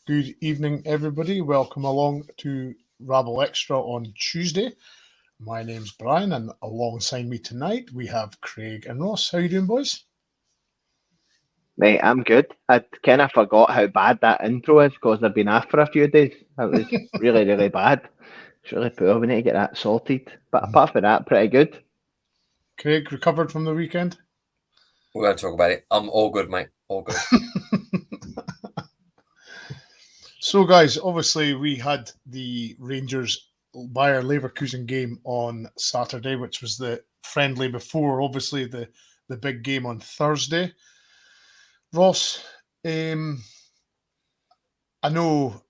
Good evening, everybody. Welcome along to Rabble Extra on Tuesday. My name's Brian, and alongside me tonight we have Craig and Ross. How you doing, boys? Mate, I'm good. I kind of forgot how bad that intro is because I've been off for a few days. It was really, really bad. It's really poor. We need to get that sorted. But apart from that, pretty good. Craig, recovered from the weekend? We're going to talk about it. I'm all good, mate. All good. So, guys, obviously we had the Rangers Bayer Leverkusen game on Saturday, which was the friendly before, obviously, the big game on Thursday. Ross, I know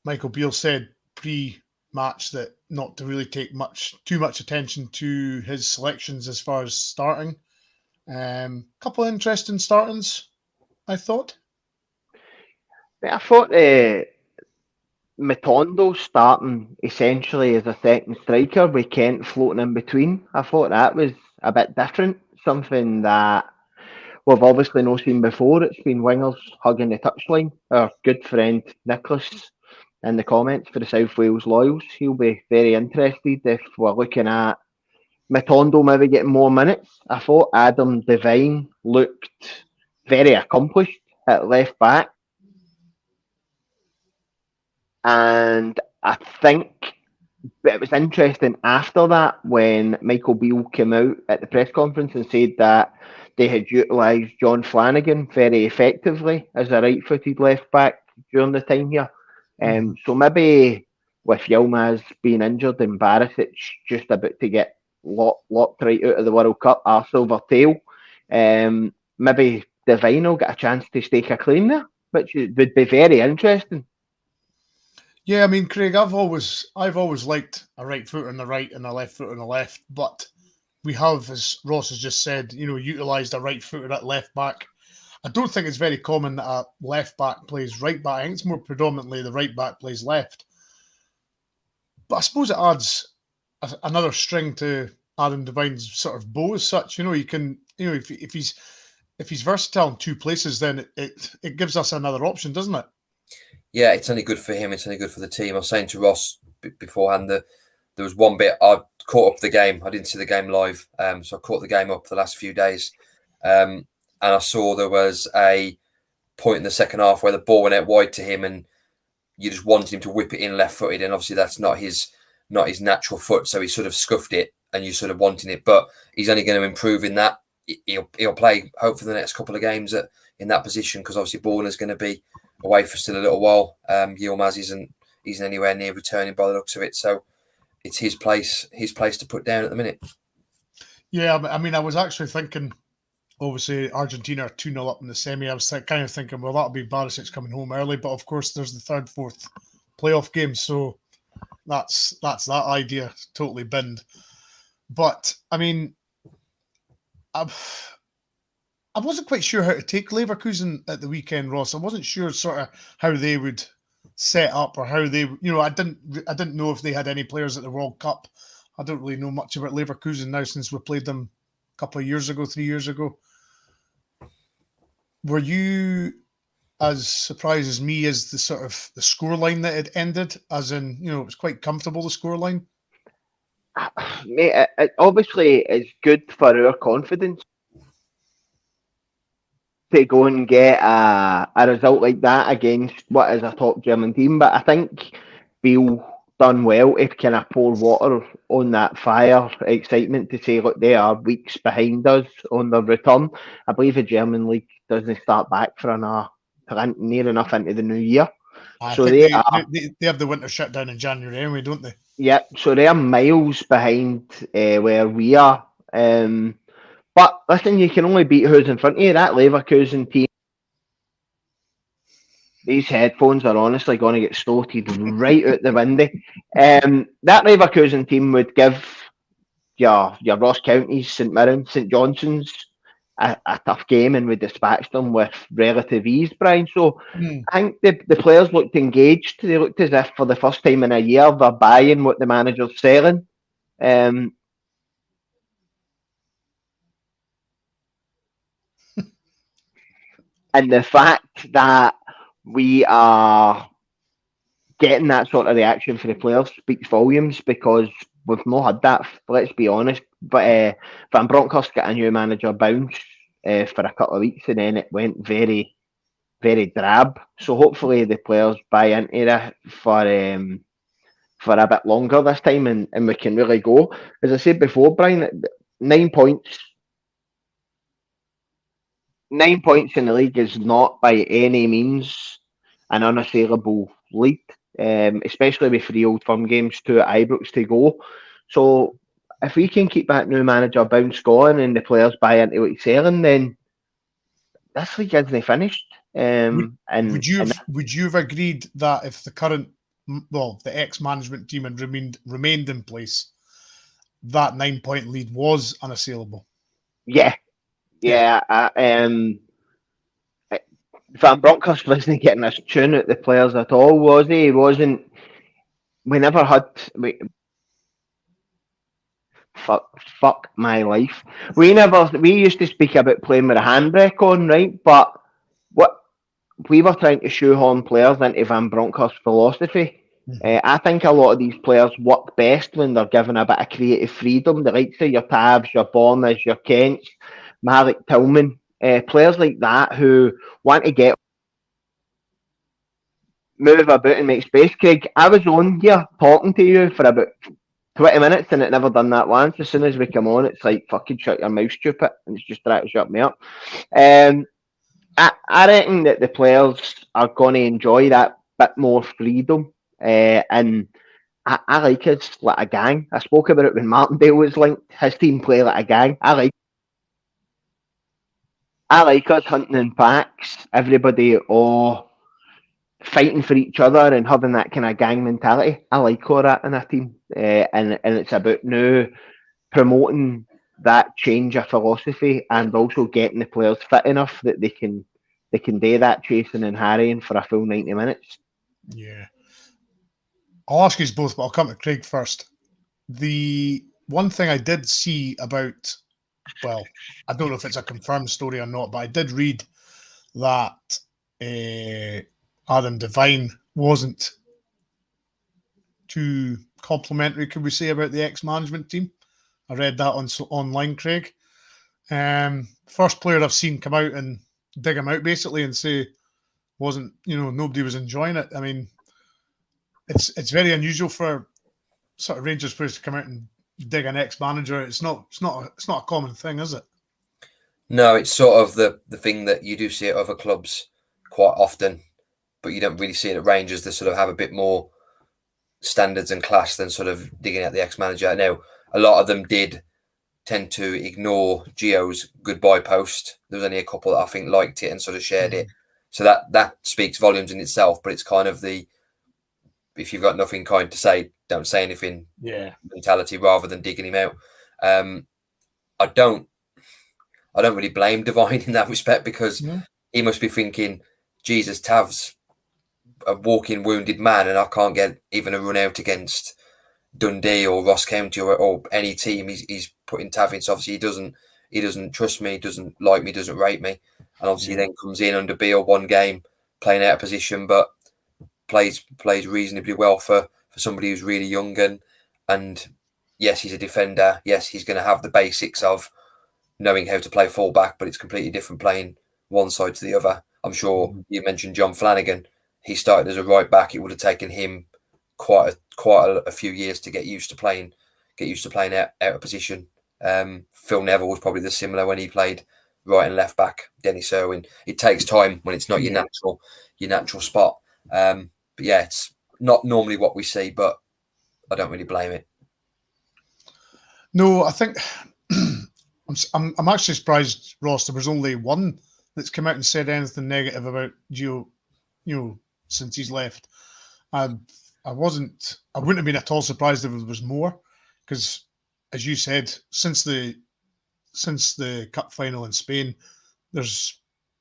Michael Beale said pre-match that not to really take too much attention to his selections as far as starting. Couple of interesting startings, I thought. Mate, I thought Matondo starting essentially as a second striker with Kent floating in between. I thought that was a bit different. Something that we've obviously not seen before. It's been wingers hugging the touchline. Our good friend Nicholas in the comments for the South Wales Loyals. He'll be very interested if we're looking at Matondo maybe getting more minutes. I thought Adam Devine looked very accomplished at left back. And I think it was interesting after that when Michael Beale came out at the press conference and said that they had utilised John Flanagan very effectively as a right-footed left back during the time here. So maybe with Yilmaz being injured and Barisic just about to get locked right out of the World Cup, our silver tail, maybe Devine will get a chance to stake a claim there, which would be very interesting. Yeah, I mean, Craig, I've always liked a right foot on the right and a left foot on the left, but we have, as Ross has just said, utilised a right footer at left back. I don't think it's very common that a left back plays right back. I think it's more predominantly the right back plays left. But I suppose it adds another string to Adam Devine's sort of bow as such. You can, if he's versatile in two places, then it gives us another option, doesn't it? Yeah, it's only good for him. It's only good for the team. I was saying to Ross beforehand that there was one bit I caught up the game. I didn't see the game live, so I caught the game up the last few days, and I saw there was a point in the second half where the ball went out wide to him, and you just wanted him to whip it in left-footed, and obviously that's not his natural foot, so he sort of scuffed it, and you sort of wanting it, but he's only going to improve in that. He'll play hopefully the next couple of games in that position because obviously Borna's going to be away for still a little while. Yilmaz isn't anywhere near returning by the looks of it, so it's his place to put down at the minute. Yeah, I mean, I was actually thinking, obviously, Argentina are 2-0 up in the semi. I was kind of thinking, well, that'll be Barisic coming home early, but of course, there's the third, fourth playoff game, so that's that idea totally binned. But I mean, I wasn't quite sure how to take Leverkusen at the weekend, Ross. I wasn't sure sort of how they would set up or how they, I didn't know if they had any players at the World Cup. I don't really know much about Leverkusen now since we played them a couple of years ago, 3 years ago. Were you as surprised as me as the sort of the scoreline that it ended? As in, it was quite comfortable, the scoreline. Mate, it obviously is good for our confidence to go and get a result like that against what is a top German team. But I think Beale done well to kind of pour water on that fire excitement to say, look, they are weeks behind us on their return. I believe the German league doesn't start back for near enough into the new year. I So think they are, they have the winter shutdown in January anyway, don't they? yeah, so they're miles behind where we are. But listen, you can only beat who's in front of you. That Leverkusen team, these headphones are honestly going to get stoated right out the window. That Leverkusen team would give your Ross Counties, St Mirren, St Johnstone's a tough game and would dispatch them with relative ease, Brian. So I think the players looked engaged. They looked as if for the first time in a year they're buying what the manager's selling. And the fact that we are getting that sort of reaction for the players speaks volumes, because we've not had that, let's be honest. But Van Bronckhorst got a new manager bounce for a couple of weeks, and then it went very, very drab. So hopefully the players buy into that for a bit longer this time, and we can really go. As I said before, Brian, 9 points. 9 points in the league is not by any means an unassailable lead, especially with 3 Old Firm games, 2 at Ibrox to go. So if we can keep that new manager bounce going and the players buy into what he's selling, then this league isn't finished. Would you have agreed that if the current, the ex-management team had remained in place, that 9-point lead was unassailable? Yeah. Van Bronckhorst wasn't getting us tune at the players at all, was he? He wasn't. We never had. Fuck my life. We used to speak about playing with a handbrake on, right? But what we were trying to shoehorn players into Van Bronckhorst's philosophy. I think a lot of these players work best when they're given a bit of creative freedom. The likes of your Tavs, your Bornas, your Kents, Malik Tillman, players like that who want to move about and make space. Craig, I was on here talking to you for about 20 minutes and it never done that once. As soon as we come on, it's like, fucking shut your mouth, stupid. And it's just trying to shut me up. I reckon that the players are going to enjoy that bit more freedom. And I like us like a gang. I spoke about it when Martindale was linked. His team play like a gang. I like us hunting in packs. Everybody fighting for each other and having that kind of gang mentality. I like all that in a team. And it's about now promoting that change of philosophy and also getting the players fit enough that they can do that chasing and harrying for a full 90 minutes. Yeah. I'll ask you both, but I'll come to Craig first. The one thing I did see about, well, I don't know if it's a confirmed story or not, but I did read that Adam Devine wasn't too complimentary, could we say, about the ex-management team. I read that online, Craig. First player I've seen come out and dig him out basically and say nobody was enjoying it. I mean, it's very unusual for sort of Rangers players to come out and dig an ex-manager. It's not a common thing, is it? No, it's sort of the thing that you do see at other clubs quite often, but you don't really see it at Rangers. They sort of have a bit more standards and class than sort of digging at the ex-manager. Now, a lot of them did tend to ignore Gio's goodbye post. There was only a couple that I think liked it and sort of shared it. So that speaks volumes in itself, but it's kind of the, if you've got nothing kind to say, don't say anything mentality rather than digging him out. I don't really blame Devine in that respect, because he must be thinking, Jesus, Tav's a walking wounded man and I can't get even a run out against Dundee or Ross County or any team he's putting Tav in. So obviously he doesn't trust me, doesn't like me, doesn't rate me. And obviously he then comes in under Beale one game, playing out of position, but plays reasonably well for somebody who's really young and yes, he's a defender. Yes, he's going to have the basics of knowing how to play fullback, but it's completely different playing one side to the other. I'm sure you mentioned John Flanagan. He started as a right back. It would have taken him quite a few years to get used to playing out of position. Phil Neville was probably the similar when he played right and left back. Dennis Irwin. It takes time when it's not your natural spot. But yeah, it's not normally what we see, but I don't really blame it. No, I think I'm actually surprised, Ross. There was only one that's come out and said anything negative about Gio, since he's left. I wouldn't have been at all surprised if there was more, because, as you said, since the cup final in Spain, there's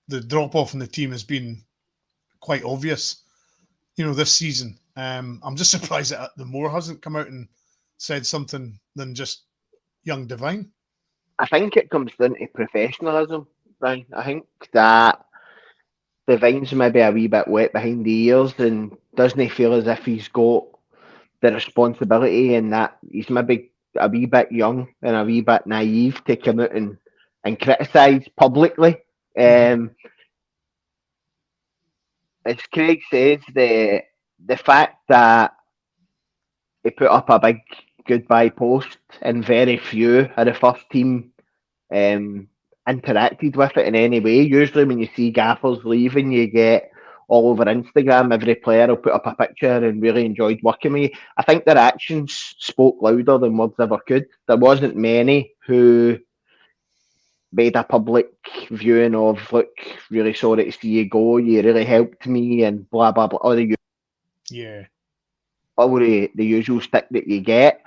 the drop off in the team has been quite obvious. This season. I'm just surprised that the Moore hasn't come out and said something than just young Devine. I think it comes down to professionalism, Brian. I think that Devine's maybe a wee bit wet behind the ears, and doesn't feel as if he's got the responsibility, and that he's maybe a wee bit young and a wee bit naive to come out and criticise publicly. As Craig says, the fact that he put up a big goodbye post and very few of the first team interacted with it in any way. Usually, when you see gaffers leaving, you get all over Instagram. Every player will put up a picture and really enjoyed working with you. I think their actions spoke louder than words ever could. There wasn't many who made a public viewing of, look, really sorry to see you go. You really helped me, and blah blah blah. All the usual stick that you get.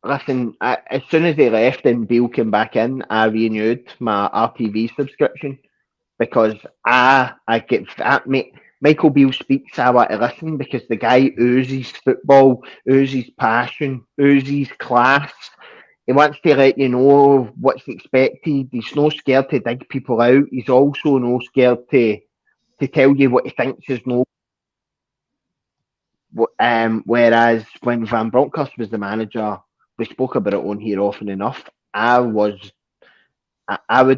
Listen, as soon as they left and Beale came back in, I renewed my RTV subscription because I get that. Michael Beale speaks, I want to listen because the guy oozes football, oozes passion, oozes class. He wants to let you know what's expected. He's no scared to dig people out. He's also no scared to tell you what he thinks is no. Whereas when Van Bronckhorst was the manager, we spoke about it on here often enough. I wouldn't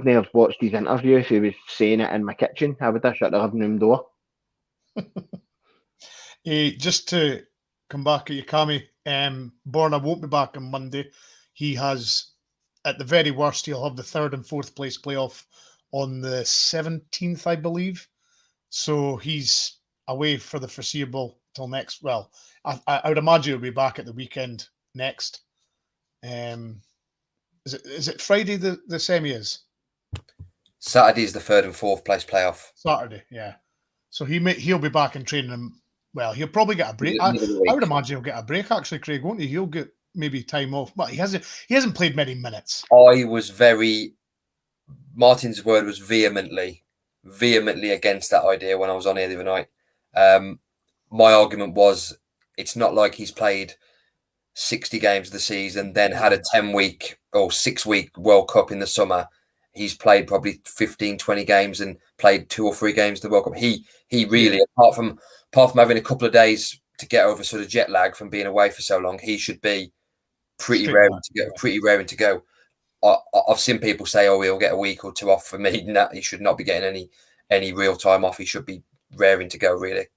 have watched his interview if he was saying it in my kitchen. I would have shut the living room door. Just to come back at you, Cammy, Borna won't be back on Monday. He has, at the very worst, he'll have the third and fourth place playoff on the 17th, I believe. So he's away for the foreseeable till next. Well, I would imagine he'll be back at the weekend next. Is it Friday the semi is? Saturday's the third and fourth place playoff. Saturday, yeah. So he'll be back in training. Well, he'll probably get a break. I would imagine he'll get a break actually, Craig, won't he? He'll get maybe time off. But he hasn't played many minutes. Martin's word was vehemently against that idea when I was on here the other night. My argument was it's not like he's played 60 games of the season, then had a 10-week or 6-week World Cup in the summer. He's played probably 15, 20 games and played 2 or 3 games of the World Cup. He really, apart from having a couple of days to get over sort of jet lag from being away for so long, he should be pretty raring to go. I've seen people say, "Oh, he'll get a week or 2 off." For me, no, he should not be getting any real time off. He should be raring to go. Really,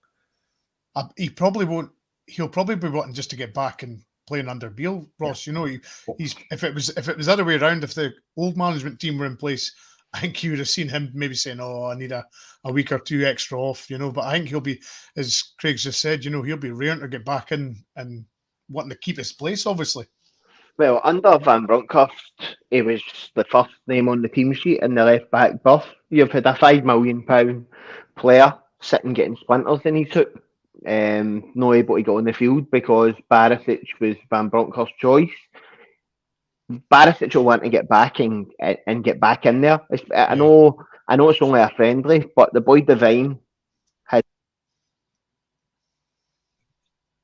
he probably won't. He'll probably be wanting just to get back and playing under Beale, Ross. Yeah. You know, he's if it was the other way around, if the old management team were in place, I think you would have seen him maybe saying, "Oh, I need a week or 2 extra off," you know. But I think he'll be, as Craig's just said, you know, he'll be raring to get back in and wanting to keep his place, obviously. Well, under Van Bronckhorst, he was the first name on the team sheet in the left back berth. You've had a £5 million player sitting getting splinters in his hip, not able to get on the field because Barisic was Van Bronckhorst's choice. Barisic will want to get back and get back in there. I know it's only a friendly, but the boy Devine had.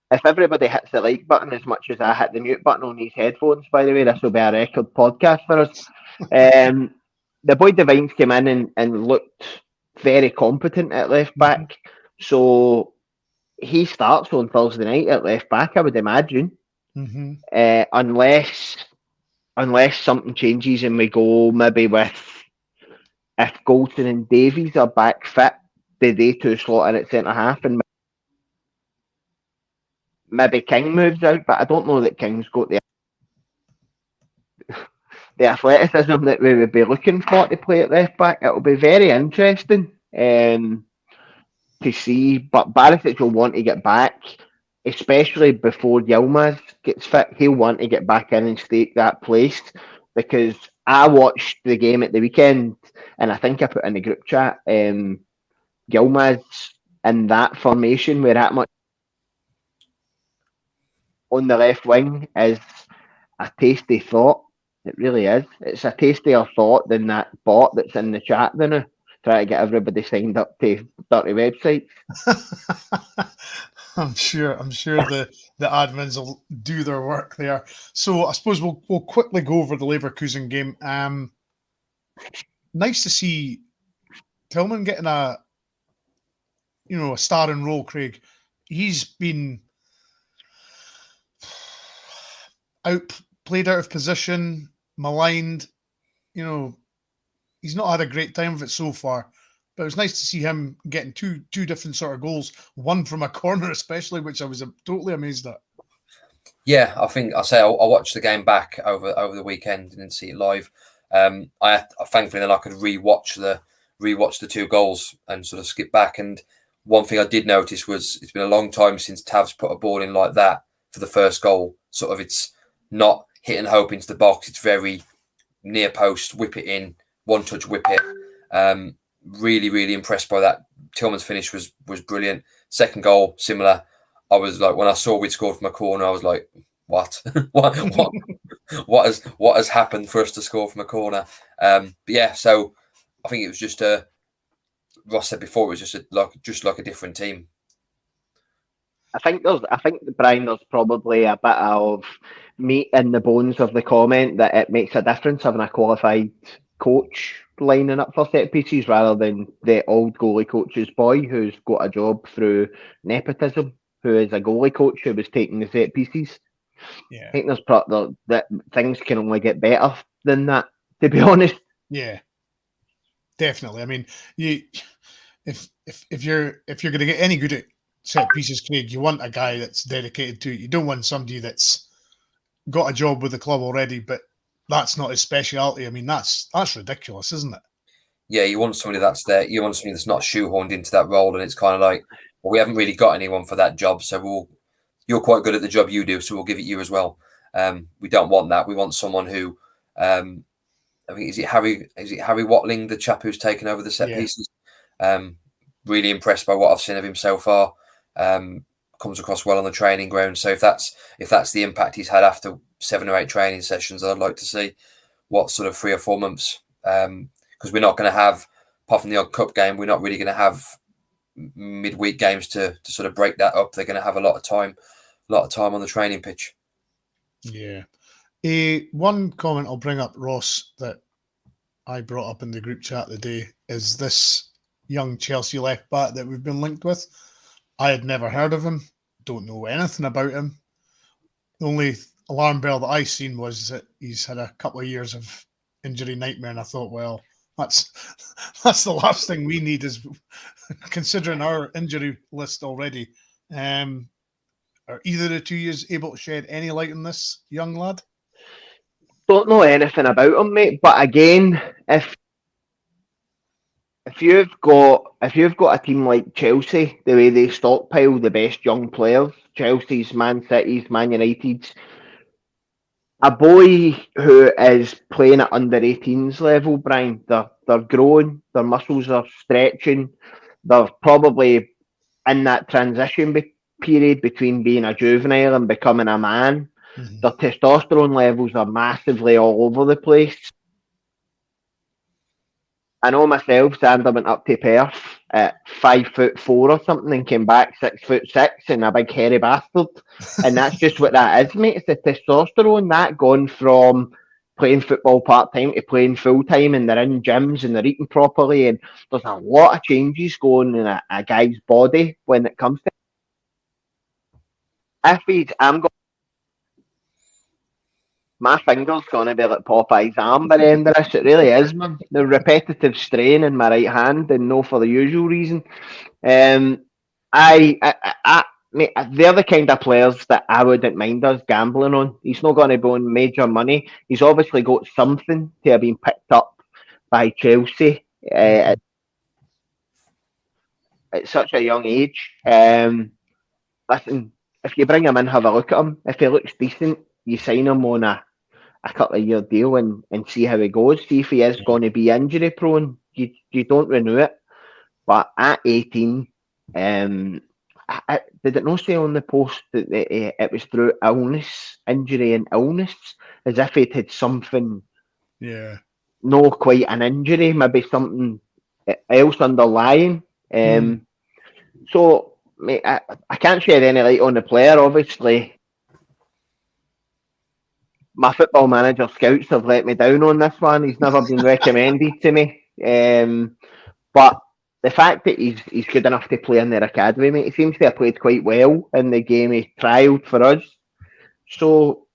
If everybody hits the like button as much as I hit the mute button on these headphones, by the way, this will be a record podcast for us. The boy Devines came in and looked very competent at left back. So he starts on Thursday night at left back, I would imagine. Unless something changes and we go maybe with, if Goldson and Davies are back fit, they 2 slot in at centre half and maybe King moves out, but I don't know that King's got the athleticism that we would be looking for to play at left back. It'll be very interesting to see, but Barisic will want to get back, especially before Yilmaz gets fit. He'll want to get back in and stake that place, because I watched the game at the weekend and I think I put in the group chat, Yilmaz in that formation where that much on the left wing is a tasty thought. It really is. It's a tastier thought than that bot that's in the chat now, trying to get everybody signed up to dirty websites. I'm sure the admins will do their work there. So I suppose we'll quickly go over the Leverkusen game. Nice to see Tillman getting a a starring role, Craig. He's been played out of position, maligned. He's not had a great time of it so far. But it was nice to see him getting two different sort of goals, one from a corner especially, which I was totally amazed at. Yeah, I think I watched the game back over the weekend, didn't see it live. I thankfully then I could rewatch the two goals and sort of skip back. And one thing I did notice was it's been a long time since Tav's put a ball in like that for the first goal. Sort of, it's not hit and hope into the box. It's very near post, whip it in, one touch, whip it. Really, really impressed by that. Tillman's finish was brilliant. Second goal, similar. I was like, when I saw we'd scored from a corner, I was like, what? what has happened for us to score from a corner? But yeah, so I think it was just Ross said before, it was just like a different team. I think Brian, there's probably a bit of meat in the bones of the comment that it makes a difference having a qualified coach lining up for set pieces rather than the old goalie coach's boy who's got a job through nepotism, who is a goalie coach who was taking the set pieces. Yeah, I think that things can only get better than that, to be honest. Yeah, definitely. I mean, if you're going to get any good at set pieces, Craig, you want a guy that's dedicated to it. You don't want somebody that's got a job with the club already, but that's not his speciality. I mean, that's ridiculous, isn't it? Yeah, you want somebody that's there. You want somebody that's not shoehorned into that role, and it's kind of like, well, we haven't really got anyone for that job, so you're quite good at the job you do, so we'll give it you as well. We don't want that. We want someone who, I think, is it Harry Watling, the chap who's taken over the set pieces? Really impressed by what I've seen of him so far. Comes across well on the training ground. So if that's the impact he's had after 7 or 8 training sessions, I'd like to see what sort of 3 or 4 months. Because we're not going to have, apart from the odd cup game, we're not really going to have midweek games to sort of break that up. They're going to have a lot of time on the training pitch. Yeah. One comment I'll bring up, Ross, that I brought up in the group chat today is this young Chelsea left back that we've been linked with. I had never heard of him, don't know anything about him. The only alarm bell that I seen was that he's had a couple of years of injury nightmare, and I thought, well, that's the last thing we need, is considering our injury list already. Are either of the two years able to shed any light on this young lad? Don't know anything about him, mate. But again, if you've got a team like Chelsea, the way they stockpile the best young players, Chelsea's, Man City's, Man United's, a boy who is playing at under 18s level, Brian, they're growing, their muscles are stretching, they're probably in that transition period between being a juvenile and becoming a man. Mm-hmm. Their testosterone levels are massively all over the place. I know myself, Sander went up to Perth at 5'4" or something and came back 6'6" and a big hairy bastard. And that's just what that is, mate. It's the testosterone, that gone from playing football part-time to playing full-time, and they're in gyms and they're eating properly, and there's a lot of changes going in a guy's body when it comes to my finger's going to be like Popeye's arm by the end of this. It really is, man. The repetitive strain in my right hand, and no for the usual reason. Mate, they're the kind of players that I wouldn't mind us gambling on. He's not going to be on major money. He's obviously got something to have been picked up by Chelsea at such a young age. Listen, if you bring him in, have a look at him. If he looks decent, you sign him on a couple of year deal and see how he goes. See if he is going to be injury prone. You don't renew it. But at 18, did it not say on the post that it was through illness, injury and illness, as if it had something? Yeah. No, quite an injury, maybe something else underlying. So, mate, I can't shed any light on the player, obviously. My football manager scouts have let me down on this one. He's never been recommended to me. But the fact that he's good enough to play in their academy, mate, he seems to have played quite well in the game he trialled for us. So,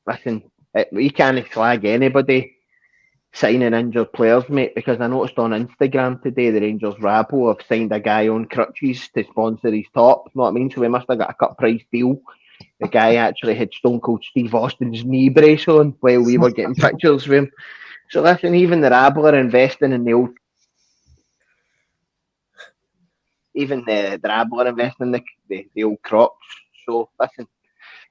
listen, we can't slag anybody signing injured players, mate, because I noticed on Instagram today the Rangers Rabble have signed a guy on crutches to sponsor his top. You know what I mean? So we must have got a cut price deal. The guy actually had Stone Cold Steve Austin's knee brace on while we were getting pictures of him. So listen, even the Rabble are investing in the old. Even the Rabble are investing in the old crops. So listen,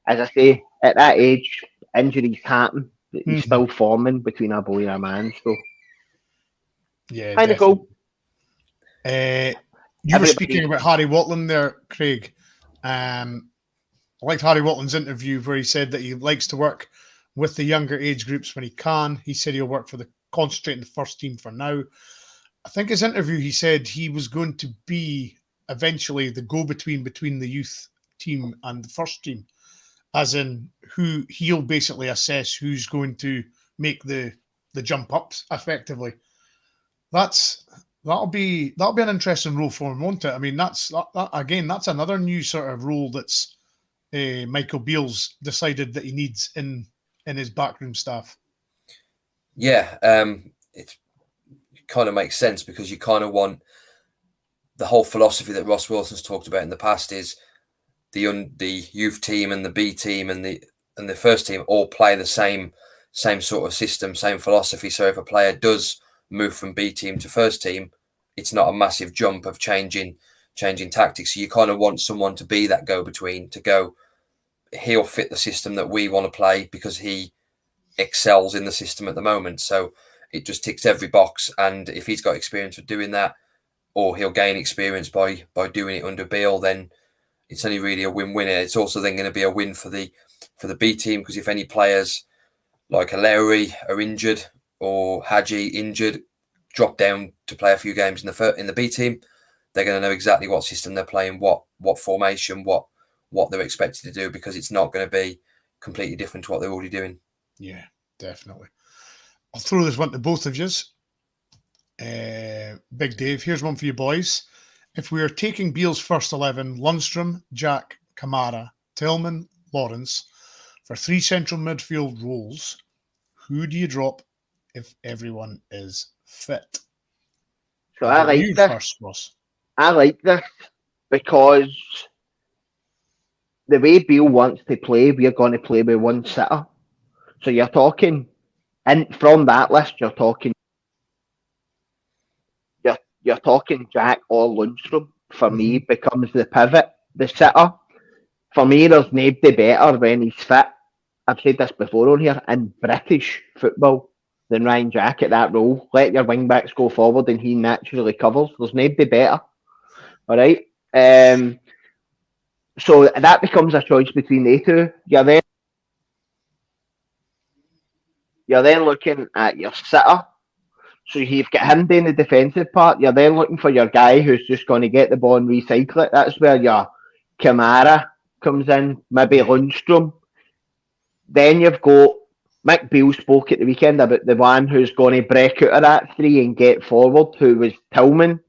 as I say, at that age, injuries happen. He's still forming between a boy and a man. So yeah, kind of cool. You were speaking about Harry Watland there, Craig. I liked Harry Watland's interview where he said that he likes to work with the younger age groups when he can. He said he'll work concentrate in the first team for now. I think his interview, he said he was going to be eventually the go-between between the youth team and the first team, as in who he'll basically assess who's going to make the jump ups effectively. That'll be an interesting role for him, won't it? I mean, that's another new sort of role that's Michael Beale's decided that he needs in his backroom staff. Yeah, it kind of makes sense because you kind of want the whole philosophy that Ross Wilson's talked about in the past is the youth team and the B team and the first team all play the same sort of system, same philosophy. So if a player does move from B team to first team, it's not a massive jump of changing tactics. So you kind of want someone to be that go-between, to go, he'll fit the system that we want to play because he excels in the system at the moment. So it just ticks every box. And if he's got experience of doing that, or he'll gain experience by doing it under Beale, then it's only really a win-win. It's also then going to be a win for the B team, because if any players like Lowry are injured or Hadji injured, drop down to play a few games in the B team, they're going to know exactly what system they're playing, what formation, what they're expected to do, because it's not going to be completely different to what they're already doing. Yeah, definitely. I'll throw this one to both of you. Big Dave, here's one for you boys. If we are taking Beale's first 11, Lundstrom, Jack, Kamara, Tillman, Lawrence, for 3 central midfield roles, who do you drop if everyone is fit? So I like you this. First, Ross. I like this because the way Beale wants to play, we're going to play with one sitter. So you're talking, and from that list, you're talking Jack or Lundstrom. For me, becomes the pivot, the sitter. For me, there's nobody better when he's fit. I've said this before on here, in British football than Ryan Jack at that role. Let your wing backs go forward and he naturally covers. There's nobody better. All right. So that becomes a choice between the two. You're then looking at your sitter. So you've got him doing the defensive part. You're then looking for your guy who's just going to get the ball and recycle it. That's where your Kamara comes in, maybe Lundstrom. Then you've got Mick Beale spoke at the weekend about the one who's going to break out of that 3 and get forward, who was Tillman.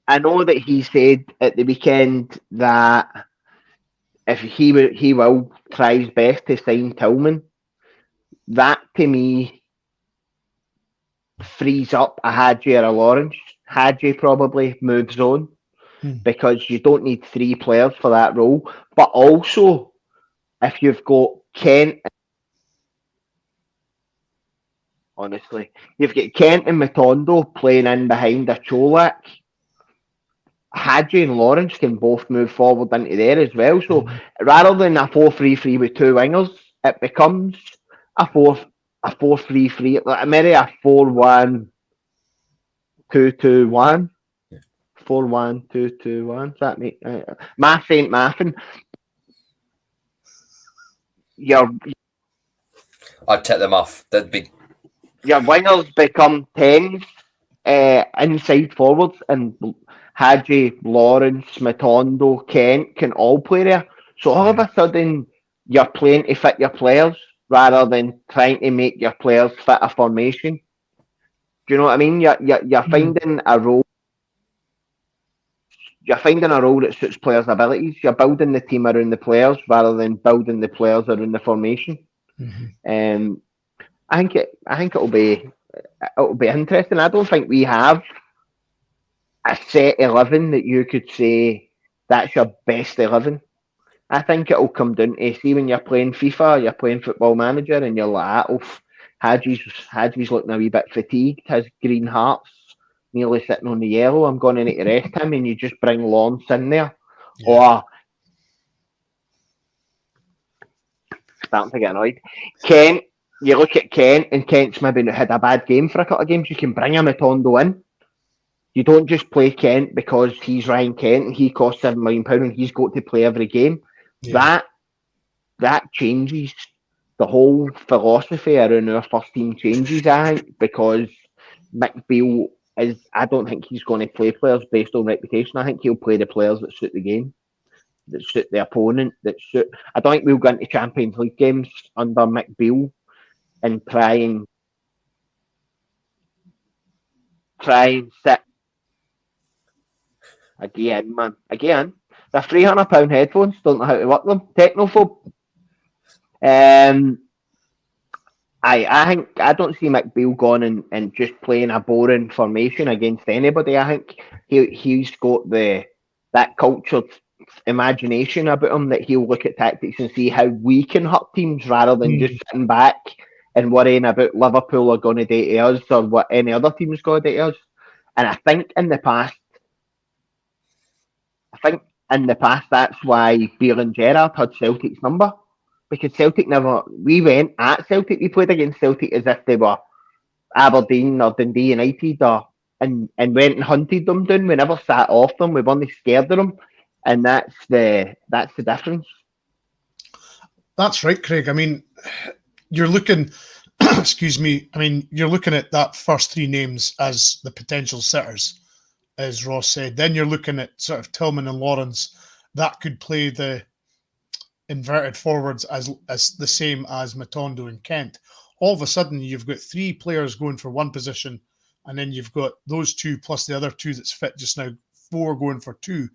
I know that he said at the weekend that if he will try his best to sign Tillman. That to me frees up a Hadji or a Lawrence. Hadji probably moves on because you don't need 3 players for that role. But also, if you've got Kent, honestly, you've got Kent and Matondo playing in behind a Cholak. Hadji and Lawrence can both move forward into there as well. So rather than a 4-3-3 with 2 wingers, it becomes a 4-3-3, maybe a 4-1-2-2-1. 4-1-2-2-1. Does that make math ain't mathing? I'd take them off. They'd be your wingers become 10s inside forwards, and Hadji, Lawrence, Matondo, Kent can all play there. So all of a sudden, you're playing to fit your players rather than trying to make your players fit a formation. Do you know what I mean? You're finding a role. You're finding a role that suits players' abilities. You're building the team around the players rather than building the players around the formation. I think it'll be interesting. I don't think we have a set 11 that you could say that's your best 11. I think it'll come down to, see, when you're playing FIFA, you're playing Football Manager, and you're like, oh, Hadji's looking a wee bit fatigued, has green hearts, nearly sitting on the yellow, I'm going to need to rest him, and you just bring Lawrence in there. Yeah. Or, starting to get annoyed, Kent, you look at Kent, and Kent's maybe had a bad game for a couple of games, you can bring him Matondo in. You don't just play Kent because he's Ryan Kent and he costs £7 million and he's got to play every game. Yeah. That changes the whole philosophy around our first team changes, I think, because Mick Beale I don't think he's going to play players based on reputation. I think he'll play the players that suit the game, that suit the opponent, I don't think we'll go into Champions League games under Mick Beale and try and sit again, man. Again, the £300 headphones, don't know how to work them. Technophobe. I don't see Mick Beale going and just playing a boring formation against anybody. I think he's got that cultured imagination about him that he'll look at tactics and see how we can hurt teams rather than just sitting back and worrying about Liverpool are going to do to us or what any other team's going to do to us. And I think in the past, that's why Beale and Gerrard had Celtic's number. Because we went at Celtic, we played against Celtic as if they were Aberdeen or Dundee United and went and hunted them down. We never sat off them, we weren't scared of them. And that's the difference. That's right, Craig. I mean, you're looking, you're looking at that first three names as the potential sitters, as Ross said. Then you're looking at sort of Tillman and Lawrence. That could play the inverted forwards as the same as Matondo and Kent. All of a sudden, you've got three players going for one position, and then you've got those two plus the other two that's fit just now, 4 going for 2.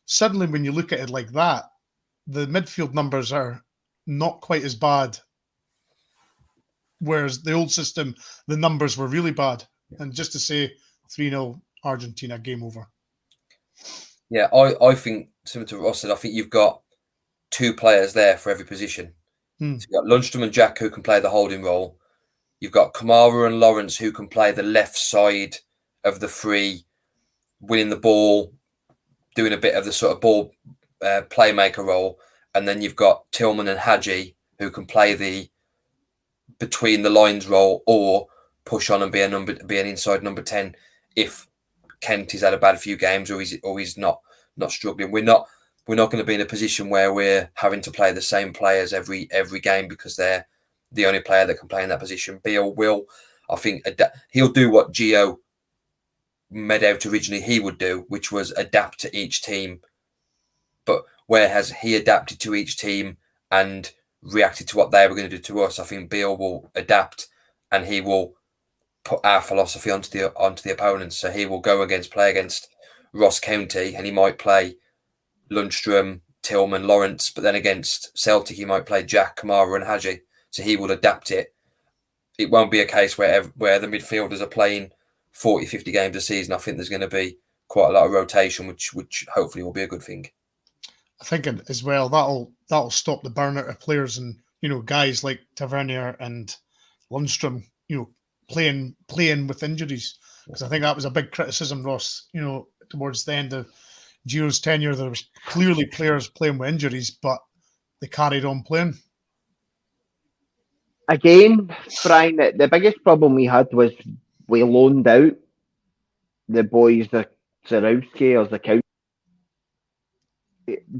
Suddenly, when you look at it like that, the midfield numbers are not quite as bad. Whereas the old system, the numbers were really bad. And just to say 3-0 Argentina, game over. Yeah, I think, similar to what Ross said, I think you've got 2 players there for every position. So you've got Lundstram and Jack who can play the holding role. You've got Kamara and Lawrence who can play the left side of the 3, winning the ball, doing a bit of the sort of ball playmaker role. And then you've got Tillman and Hadji who can play the between the lines role or push on and be an inside number 10 if Kent has had a bad few games or he's not struggling. We're not going to be in a position where we're having to play the same players every game because they're the only player that can play in that position. Beale will, I think, he'll do what Gio made out originally he would do, which was adapt to each team. But where has he adapted to each team and reacted to what they were going to do to us? I think Beale will adapt and he will put our philosophy onto the opponents. So he will play against Ross County and he might play Lundstram, Tillman, Lawrence, but then against Celtic he might play Jack, Kamara and Hadji. So he will adapt it. It won't be a case where the midfielders are playing 40, 50 games a season. I think there's going to be quite a lot of rotation, which hopefully will be a good thing. I think as well that'll stop the burnout of players and guys like Tavernier and Lundstram playing with injuries, because I think that was a big criticism, Ross. Towards the end of Gio's tenure, there was clearly players playing with injuries, but they carried on playing. Again, Brian, the biggest problem we had was we loaned out the boys, the Zarowski or the Cow.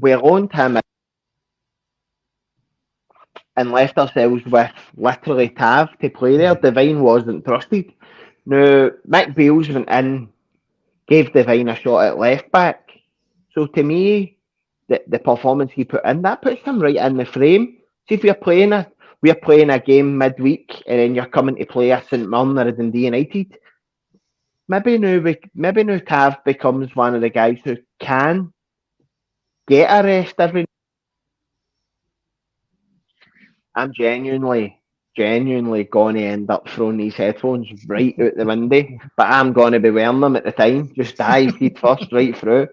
We loaned him and left ourselves with literally Tav to play there. Devine wasn't trusted. Now, Mick Beale's went in, gave Devine a shot at left back. So to me, the performance he put in, that puts him right in the frame. See, if we're playing a game midweek and then you're coming to play a St Mirren or a Dundee United, maybe now Cav becomes one of the guys who can get a rest every. I'm genuinely going to end up throwing these headphones right out the window, but I'm going to be wearing them at the time. Just dive feet first right through.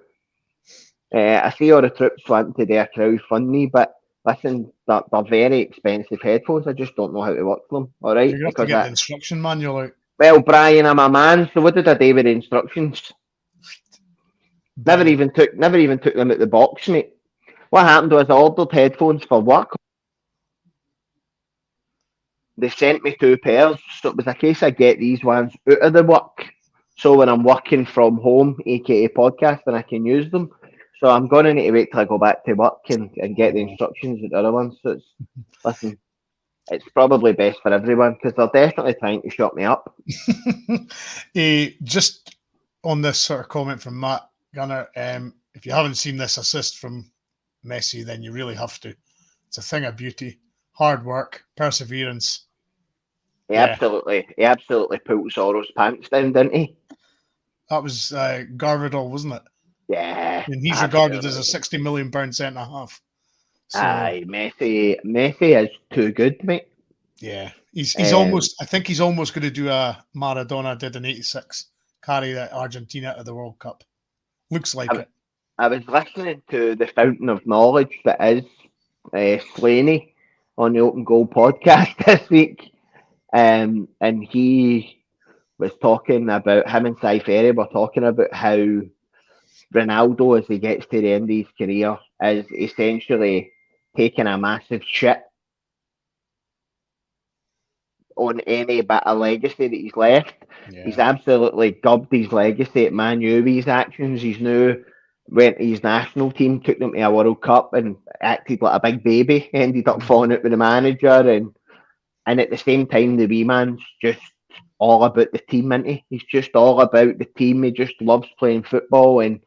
I see all the troops wanting to do a crowdfunding, but listen, they're very expensive headphones. I just don't know how to work them. All right, You're going to have to get the instruction manual out. well, Brian, I'm a man. So what did I do with the instructions? Never even took them out the box, mate. What happened was I ordered headphones for work. They sent me 2 pairs, so it was a case I get these ones out of the work. So when I'm working from home, aka podcasting, I can use them. So I'm going to need to wait till I go back to work and get the instructions with the other ones. So listen, it's probably best for everyone because they're definitely trying to shut me up. Just on this sort of comment from Matt Gunner, if you haven't seen this assist from Messi, then you really have to. It's a thing of beauty, hard work, perseverance. He absolutely pulled Soros' pants down, didn't he? That was Garvidal, wasn't it? Yeah. And he's regarded as a £60 million centre half. So, aye, Messi is too good, mate. Yeah, he's almost. I think he's almost going to do a Maradona did in '86, carry Argentina to the World Cup. Looks like it. I was listening to the Fountain of Knowledge that is Slaney on the Open Goal podcast this week, and he was talking about him and Cy Ferry were talking about how Ronaldo, as he gets to the end of his career, is essentially taking a massive shit on any bit of legacy that he's left. Yeah. He's absolutely gubbed his legacy at Man U with his actions. He's now went to his national team, took them to a World Cup and acted like a big baby, ended up falling out with the manager and at the same time the wee man's just all about the team, isn't he? He's just all about the team. He just loves playing football and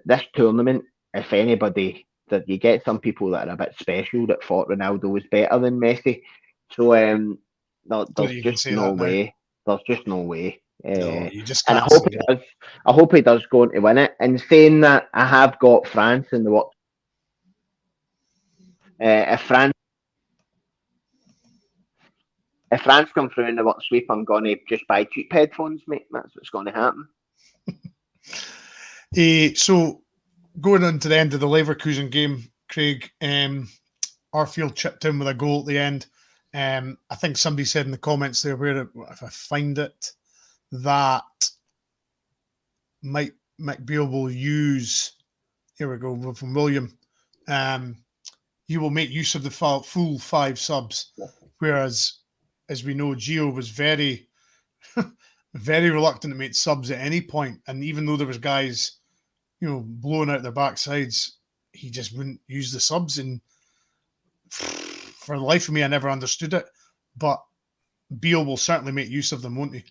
this tournament, if anybody, that you get some people that are a bit special that thought Ronaldo was better than Messi. So there's just no way. There's just no way. No, you just and can't. I hope he does go on to win it. And saying that, I have got France in the work. If France come through in the work sweep, I'm going to just buy cheap headphones, mate. That's what's going to happen. So going on to the end of the Leverkusen game, Craig, Arfield chipped in with a goal at the end. I think somebody said in the comments there, if I find it, that Mike McBeal will use, here we go, from William, you will make use of the full 5 subs, whereas, as we know, Gio was very, very reluctant to make subs at any point, and even though there was guys, blowing out their backsides, he just wouldn't use the subs, and for the life of me, I never understood it, but Beale will certainly make use of them, won't he?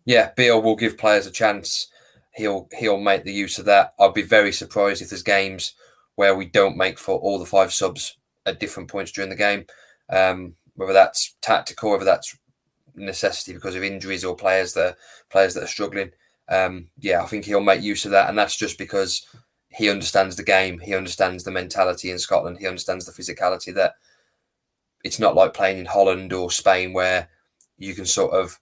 Yeah, Beale will give players a chance. He'll make the use of that. I'd be very surprised if there's games where we don't make for all the 5 subs at different points during the game, whether that's tactical, whether that's necessity because of injuries or players that are struggling. I think he'll make use of that, and that's just because he understands the game. He understands the mentality in Scotland. He understands the physicality that it's not like playing in Holland or Spain where you can sort of,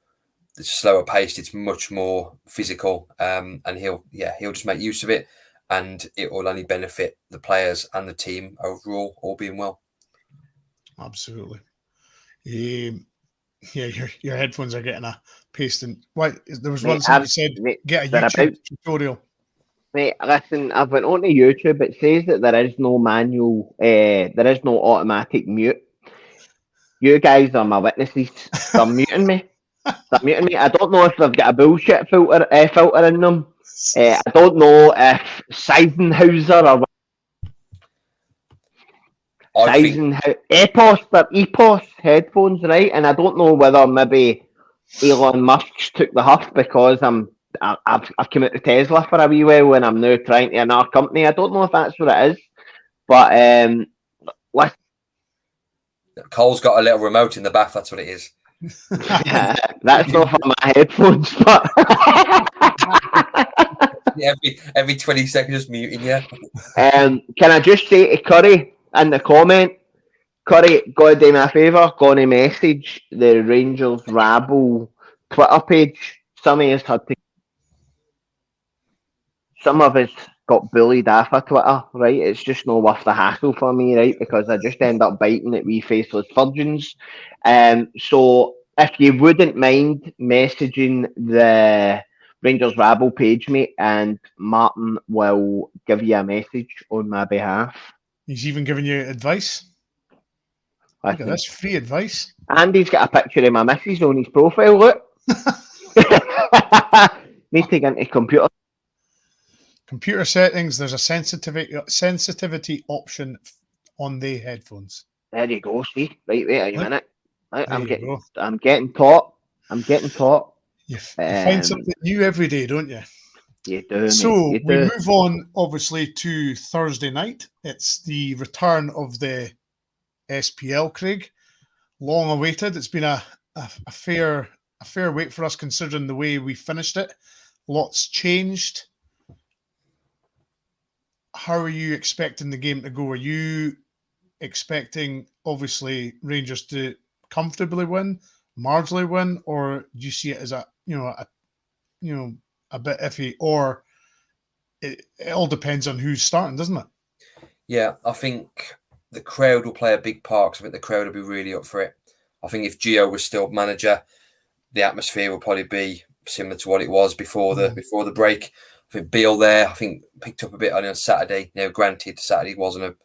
it's slower paced. It's much more physical, and he'll just make use of it, and it will only benefit the players and the team overall, all being well. Absolutely. Your headphones are getting a paste. And why there was one somebody said get a YouTube tutorial. Mate, listen, I've went onto YouTube. It says that there is no manual, there is no automatic mute. You guys are my witnesses. They're muting me. I don't know if they've got a bullshit filter in them. I don't know if Seidenhauser or Epos headphones, right? And I don't know whether maybe Elon Musk took the huff because I've come out to Tesla for a wee while and I'm now trying to another company. I don't know if that's what it is, but Cole's got a little remote in the bath. That's what it is. That's not for my headphones, but every 20 seconds, just muting you. can I just say to Curry in the comment, Curry, go do me a favour, go on a message the Rangers Rabble Twitter page. Some of us got bullied off of Twitter, right? It's just no worth the hassle for me, right? Because I just end up biting at wee faceless virgins. So if you wouldn't mind messaging the Rangers Rabble page, mate, and Martin will give you a message on my behalf. He's even giving you advice. Look at this, free advice. And he's got a picture of my missus on his profile, look. Need to get into computer settings. There's a sensitivity option on the headphones. There you go, see. Right, wait a minute. I'm getting taught. You find something new every day, don't you? You do, so mate. We move on, obviously, to Thursday night. It's the return of the SPL, Craig. Long awaited. It's been a fair wait for us, considering the way we finished it. Lots changed. How are you expecting the game to go? Are you expecting, obviously, Rangers to comfortably win, marginally win, or do you see it as a bit iffy? Or it all depends on who's starting, doesn't it? Yeah, I think the crowd will play a big part. I think the crowd will be really up for it. I think if Gio was still manager, the atmosphere will probably be similar to what it was before the break. I think Beale there, I think picked up a bit on Saturday. Now, granted, Saturday wasn't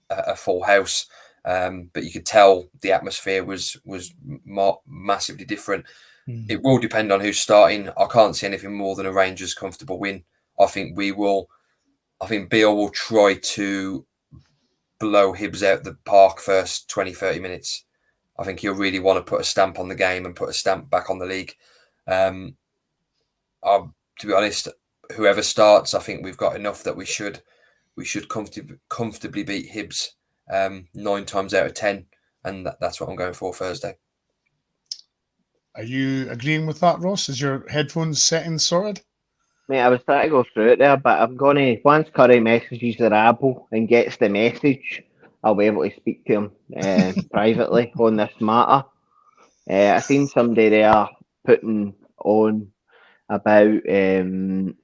a full house, but you could tell the atmosphere was massively different. It will depend on who's starting. I can't see anything more than a Rangers comfortable win. I think Beale will try to blow Hibs out the park first 20, 30 minutes. I think he'll really want to put a stamp on the game and put a stamp back on the league. To be honest, whoever starts, I think we've got enough that we should comfortably beat Hibs 9 times out of 10, and that's what I'm going for Thursday. Are you agreeing with that, Ross? Is your headphones settings sorted? Mate, I was trying to go through it there, but I'm going to, once Curry messages the Rabble and gets the message, I'll be able to speak to him privately on this matter. I seen somebody there putting on about Elon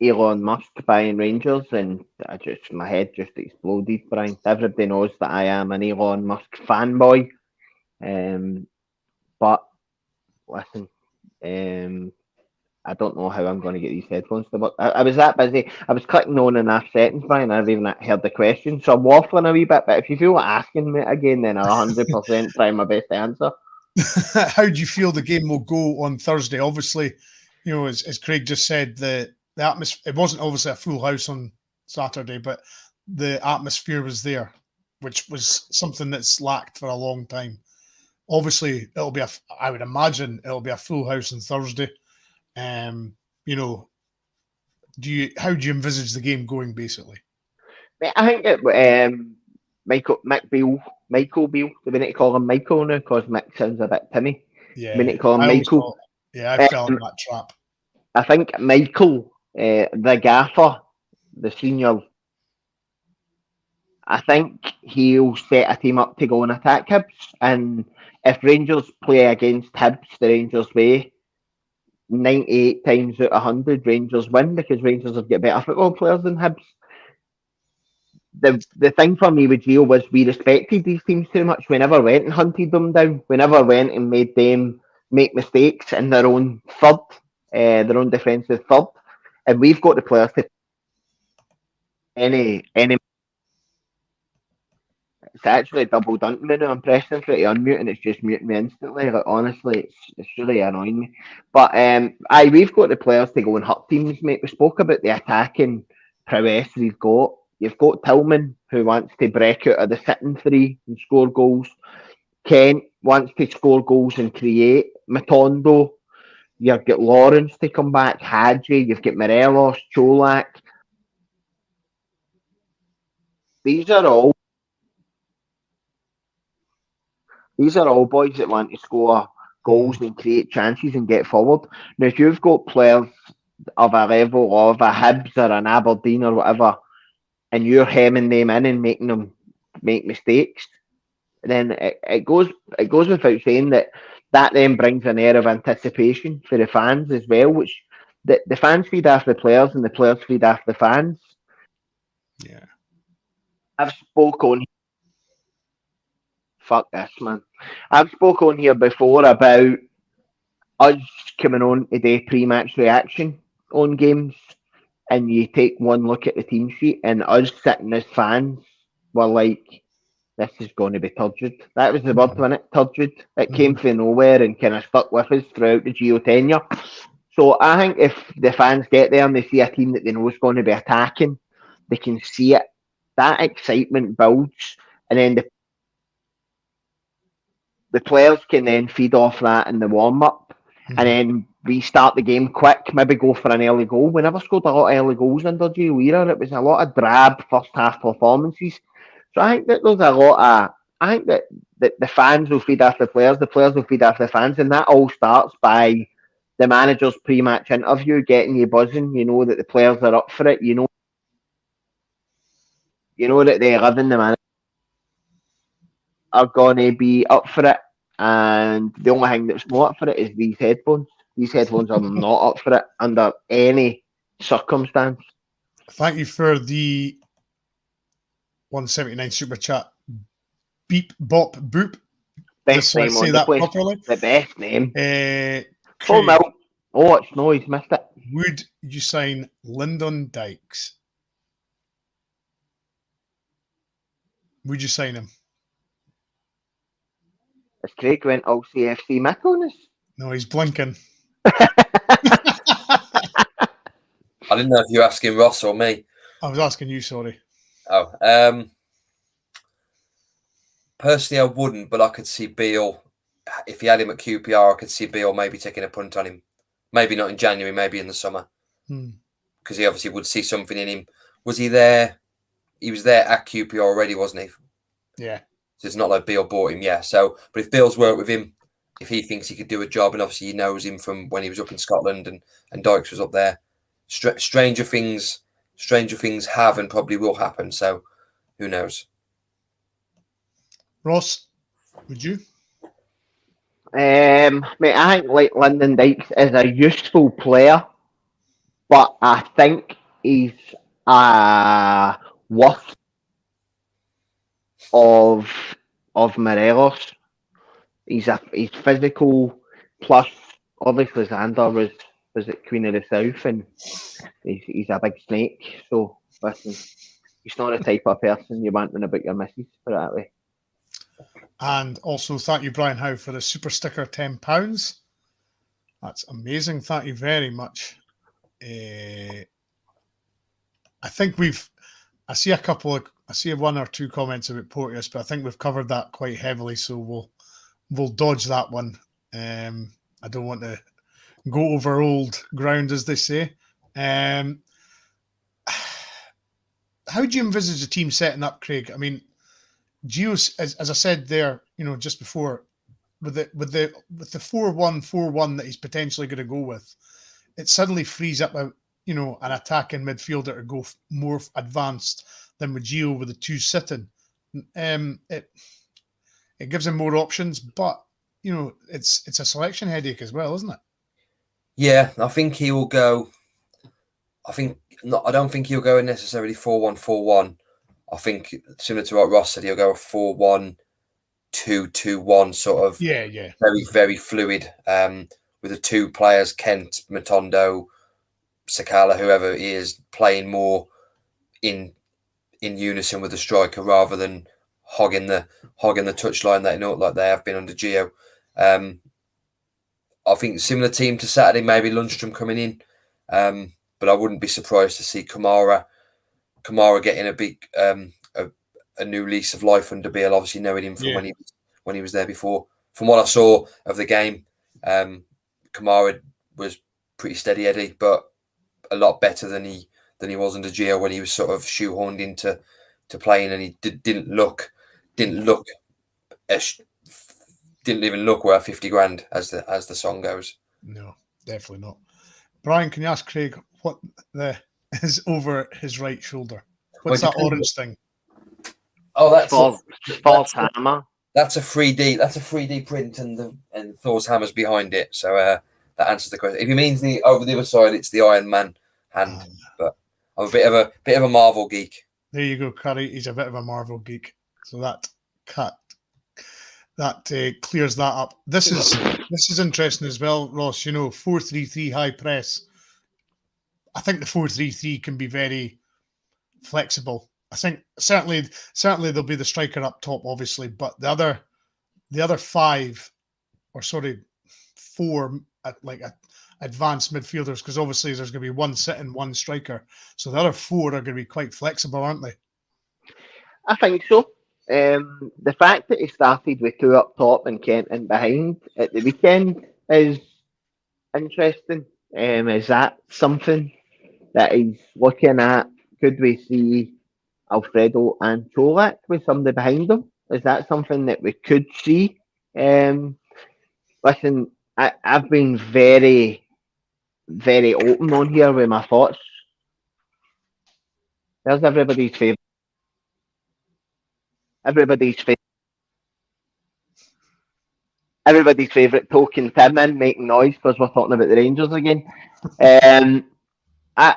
Musk buying Rangers, and my head just exploded, Brian. Everybody knows that I am an Elon Musk fanboy. But listen, I don't know how I'm going to get these headphones to work. I was that busy. I was clicking on enough settings, Brian. I haven't even heard the question, so I'm waffling a wee bit. But if you feel like asking me again, then I'll 100% try my best to answer. How do you feel the game will go on Thursday? Obviously, as Craig just said, the atmosphere. It wasn't obviously a full house on Saturday, but the atmosphere was there, which was something that's lacked for a long time. Obviously, I would imagine it'll be a full house on Thursday. How do you envisage the game going, basically? I think Michael Beale. We need to call him Michael now because Mick sounds a bit Timmy. Yeah, we need to call him Michael. I fell in that trap. I think Michael, the Gaffer, the senior, I think he'll set a team up to go and attack Hibs. And if Rangers play against Hibs the Rangers way, 98 times out of 100 Rangers win because Rangers have got better football players than Hibs. The thing for me with Gio was we respected these teams too much. We never went and hunted them down. We never went and made them make mistakes in their own third, their own defensive third. And we've got the players to any. It's actually double done to me now. I'm pressing for it to unmute and it's just muting me instantly. Like honestly, it's really annoying me. But we've got the players to go and hurt teams, mate. We spoke about the attacking prowess we've got. You've got Tillman, who wants to break out of the sitting three and score goals. Kent wants to score goals and create. Matondo. You've got Lawrence to come back. Hadji. You've got Morelos, Cholak. These are all. These are all boys that want to score goals and create chances and get forward. Now, if you've got players of a level of a Hibs or an Aberdeen or whatever, and you're hemming them in and making them make mistakes, then it goes without saying that then brings an air of anticipation for the fans as well, which the fans feed after the players and the players feed after the fans. Yeah. I've spoke on fuck this man. I've spoke on here before about us coming on to do pre-match reaction on games, and you take one look at the team sheet, and us sitting as fans were like, this is going to be turgid. That was the word, wasn't it? Turgid. It came from nowhere and kind of stuck with us throughout the Geo tenure. So I think if the fans get there and they see a team that they know is going to be attacking, they can see it. That excitement builds, and then the players can then feed off that in the warm up, and then restart the game quick. Maybe go for an early goal. We never scored a lot of early goals under Gio era. It was a lot of drab first half performances. So I think that there's a lot of. I think that the fans will feed after the players will feed after the fans, and that all starts by the manager's pre-match interview, getting you buzzing. You know that the players are up for it. You know that the 11 the manager are gonna be up for it, and the only thing that's not up for it is these headphones. These headphones are not up for it under any circumstance. Thank you for the 179 super chat. Beep, bop, boop. Best name on the place. Properly. The best name. Craig, milk. Oh, it's no, he's missed it. would you sign Lyndon Dykes? Would you sign him? Has Craig went all CFC Mick on us? No, he's blinking. I didn't know if you were asking Ross or me. I was asking you, sorry. Oh, personally, I wouldn't, but I could see Beale, if he had him at QPR, I could see Beale maybe taking a punt on him. Maybe not in January, maybe in the summer. Because he obviously would see something in him. Was he there? He was there at QPR already, wasn't he? Yeah. So it's not like Beale bought him, yeah. So, but if Beale's worked with him, if he thinks he could do a job, and obviously he knows him from when he was up in Scotland and Dykes was up there, stranger things have and probably will happen. So, who knows? Ross, would you? Mate, I think like Lyndon Dykes is a useful player, but I think he's worth of Morelos. He's physical, plus obviously Xander was at Queen of the South, and he's a big snake. So listen, he's not the type of person you want when about your missus, put it that way. And also, thank you, Brian Howe, for the super sticker, £10. That's amazing. Thank you very much. I think I see one or two comments about Porteous, but I think we've covered that quite heavily, so we'll dodge that one. I don't want to go over old ground, as they say. How do you envisage the team setting up, Craig? I mean, Gio's, as I said there, just before, with the 4-1-4-1 that he's potentially going to go with, it suddenly frees up an attacking midfielder to go more advanced than with Gio with the two sitting. It gives him more options, but it's a selection headache as well, isn't it? Yeah, I think he will go. I don't think he'll go necessarily 4-1-4-1. I think similar to what Ross said, he'll go 4-1-2-2-1, sort of. Yeah. Very, very fluid. With the two players, Kent, Matondo, Sakala, whoever he is, playing more in unison with the striker rather than hogging the touchline like they have been under Gio. I think similar team to Saturday, maybe Lundstrom coming in, but I wouldn't be surprised to see Kamara getting a big a new lease of life under Beale. Obviously, knowing him from when he was there before. From what I saw of the game, Kamara was pretty steady Eddie, but a lot better than he was under Gio when he was sort of shoehorned into playing, and he didn't look didn't even look worth 50 grand as the song goes. No, definitely not. Brian, can you ask Craig what is over his right shoulder? What's that orange thing? Oh, that's Thor's hammer. That's a 3D. That's a 3D print, and Thor's hammer's behind it. So that answers the question. If he means over the other side, it's the Iron Man hand. But I'm a bit of a Marvel geek. There you go, Curry. He's a bit of a Marvel geek. So that clears that up. This is interesting as well, Ross. 4-3-3 high press. I think the 4-3-3 can be very flexible. I think certainly there'll be the striker up top, obviously, but the other five, or four, advanced midfielders, because obviously there's going to be one sitting, one striker. So the other four are going to be quite flexible, aren't they? I think so. The fact that he started with two up top and Kent in behind at the weekend is interesting. Is that something that he's looking at? Could we see Alfredo and Cholak with somebody behind them? Is that something that we could see? Listen, I've been very, very open on here with my thoughts. There's everybody's favourite token Tim in making noise because we're talking about the Rangers again. I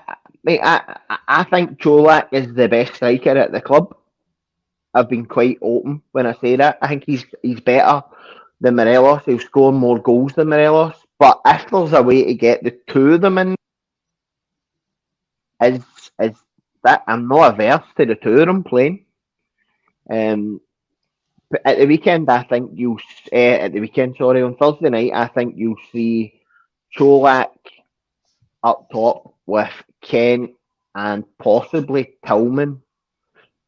think Cholak is the best striker at the club. I've been quite open when I say that. I think he's better than Morelos. He'll score more goals than Morelos. But if there's a way to get the two of them in, is that I'm not averse to the two of them playing. At the weekend, I think on Thursday night, I think you'll see Cholak up top with Kent and possibly Tillman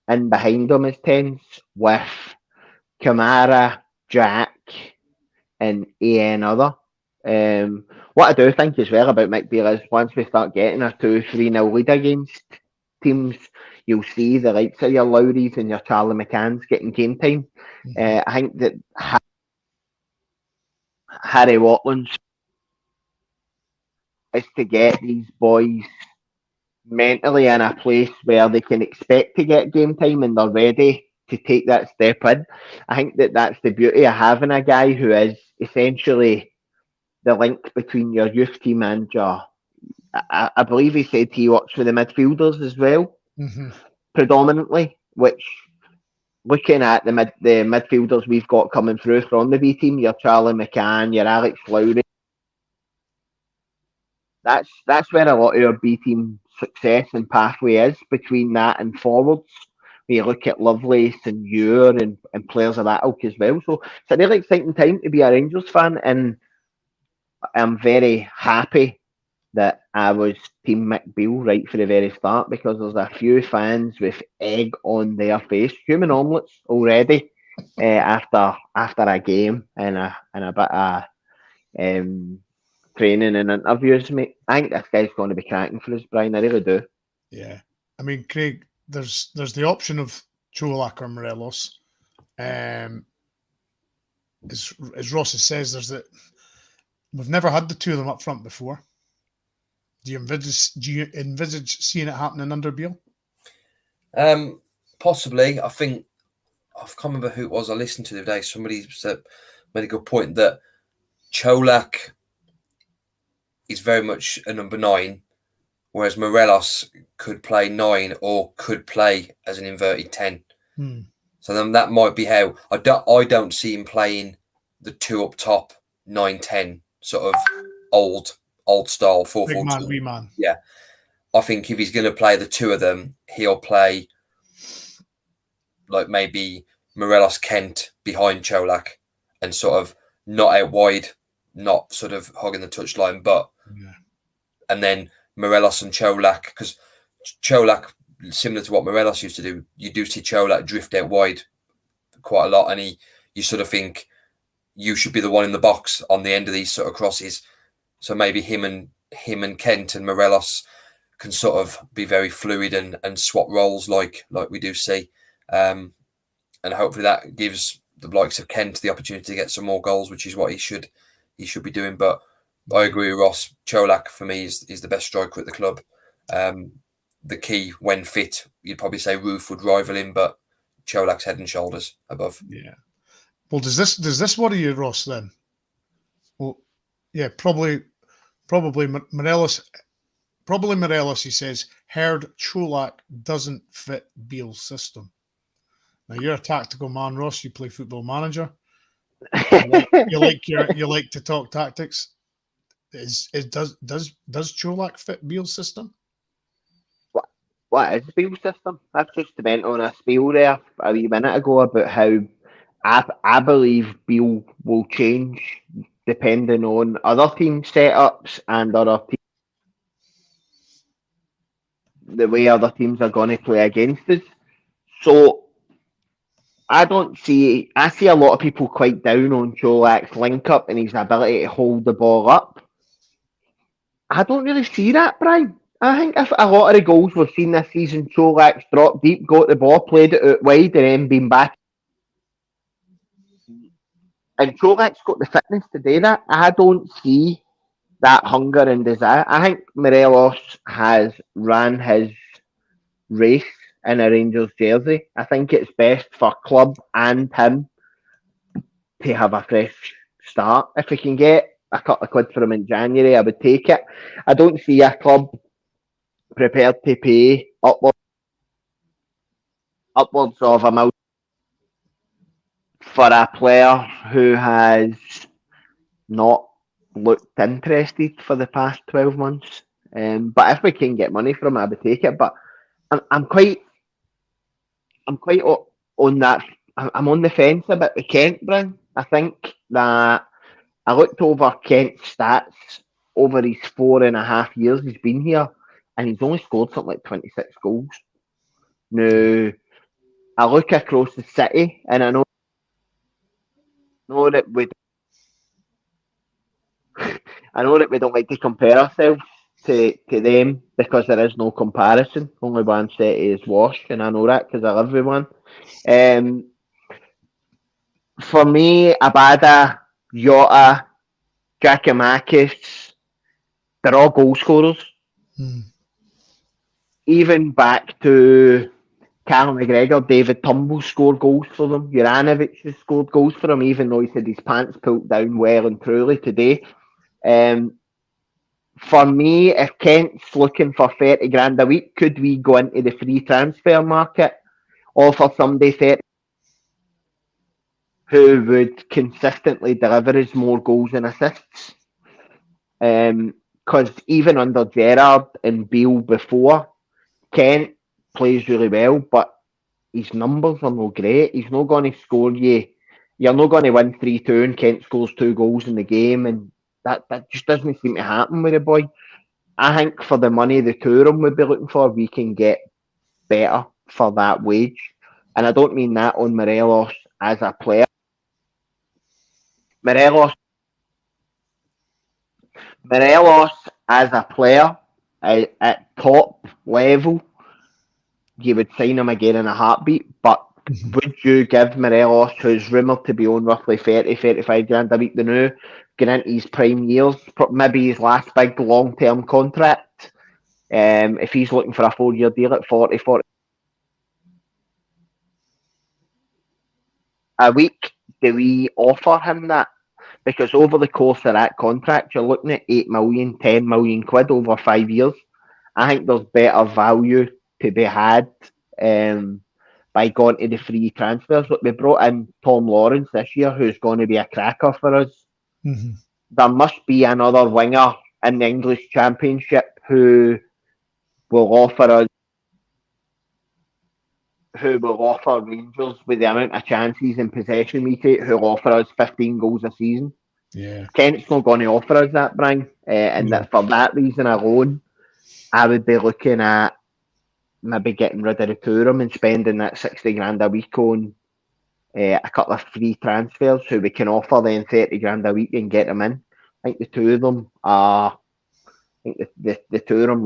in behind him as tens, with Kamara, Jack, and other. What I do think as well about Mick Beale is once we start getting a 2-3-0 lead against teams, you'll see the likes of your Lowrys and your Charlie McCanns getting game time. I think that Harry Watland's is to get these boys mentally in a place where they can expect to get game time and they're ready to take that step in. I think that that's the beauty of having a guy who is essentially the link between your youth team and your. I believe he said he works for the midfielders as well, predominantly. Which, looking at the midfielders we've got coming through from the B team, your Charlie McCann, your Alex Lowry. That's where a lot of your B team success and pathway is, between that and forwards. When you look at Lovelace and Ure and players of that ilk as well. So it's a really exciting time to be a Rangers fan, and I'm very happy that I was Team Mick Beale right for the very start, because there's a few fans with egg on their face, human omelettes already, after a game and a bit of training and interviews, mate. I think this guy's going to be cracking for us, Brian. I really do. Yeah, I mean, Craig, there's the option of Cholak or Morelos. As Ross says, we've never had the two of them up front before. Do you envisage seeing it happening under Beale? Possibly. I think I can't remember who it was I listened to the other day. Somebody made a good point that Cholak is very much a number 9, whereas Morelos could play 9 or could play as an inverted 10. So then that might be how I don't see him playing the two up top 9-10 sort of old style 4-4-2. Big man, wee man. Yeah, I think if he's going to play the two of them, he'll play like maybe Morelos Kent behind Cholak and sort of not out wide, not sort of hogging the touchline, but and then Morelos and Cholak, because Cholak, similar to what Morelos used to do, you do see Cholak drift out wide quite a lot, and you sort of think you should be the one in the box on the end of these sort of crosses. So maybe him and Kent and Morelos can sort of be very fluid and swap roles like we do see, and hopefully that gives the likes of Kent the opportunity to get some more goals, which is what he should be doing. But I agree with Ross. Cholak for me is the best striker at the club. The key when fit, you'd probably say Roof would rival him, but Cholak's head and shoulders above. Yeah. Well, does this worry you, Ross? Then, well, yeah, probably Morelos. Probably Morelos. He says heard Cholak doesn't fit Beale's system. Now you're a tactical man, Ross. You play Football Manager. You like to talk tactics. Does Cholak fit Beale's system? What is Beale's system? I've just went on a spiel there a wee minute ago about how I believe Beale will change depending on other team setups and the way other teams are going to play against us. So I see a lot of people quite down on Cholak's link up and his ability to hold the ball up. I don't really see that, Brian. I think if a lot of the goals we've seen this season, Cholak's dropped deep, got the ball, played it out wide, and then been back. And Cholak's got the fitness to do that. I don't see that hunger and desire. I think Morelos has ran his race in a Rangers jersey. I think it's best for club and him to have a fresh start. If we can get a couple of quid for him in January, I would take it. I don't see a club prepared to pay upwards of $1 million for a player who has not looked interested for the past 12 months. But if we can get money from him, I would take it. But I'm quite on that. I'm on the fence a bit with Kent, Brian. I think that I looked over Kent's stats over his 4.5 years he's been here, and he's only scored something like 26 goals. Now, I look across the city, and I know that we don't like to compare ourselves to them because there is no comparison. Only one city is Wash, and I know that because I live with one. For me, Abada, Jota, Giacomakis, they're all goal scorers. Even back to Callum McGregor, David Turnbull scored goals for them. Juranovic has scored goals for him, even though he had his pants pulled down well and truly today. For me, if Kent's looking for 30 grand a week, could we go into the free transfer market, offer somebody 30 who would consistently deliver us more goals and assists? Because even under Gerrard and Beale before, Kent plays really well, but his numbers are not great. He's not going to score you. You're not going to win 3-2 and Kent scores 2 goals in the game, and that just doesn't seem to happen with the boy. I think for the money the two of them would be looking for, we can get better for that wage. And I don't mean that on Morelos as a player. Morelos as a player at top level, you would sign him again in a heartbeat. But would you give Morelos, who's rumoured to be on roughly 35 grand a week the new, getting into his prime years, maybe his last big long-term contract, if he's looking for a 4-year deal at 40 a week, do we offer him that? Because over the course of that contract, you're looking at 8 million, 10 million quid over 5 years. I think there's better value to be had by going to the free transfers. Look, we brought in Tom Lawrence this year, who's going to be a cracker for us. There must be another winger in the English Championship who will offer Rangers with the amount of chances and possession we take, who'll offer us 15 goals a season. Yeah. Kent's not going to offer us that, Brian. That for that reason alone, I would be looking at maybe getting rid of the two of them and spending that 60 grand a week on a couple of free transfers who we can offer then 30 grand a week and get them in. I think the two of them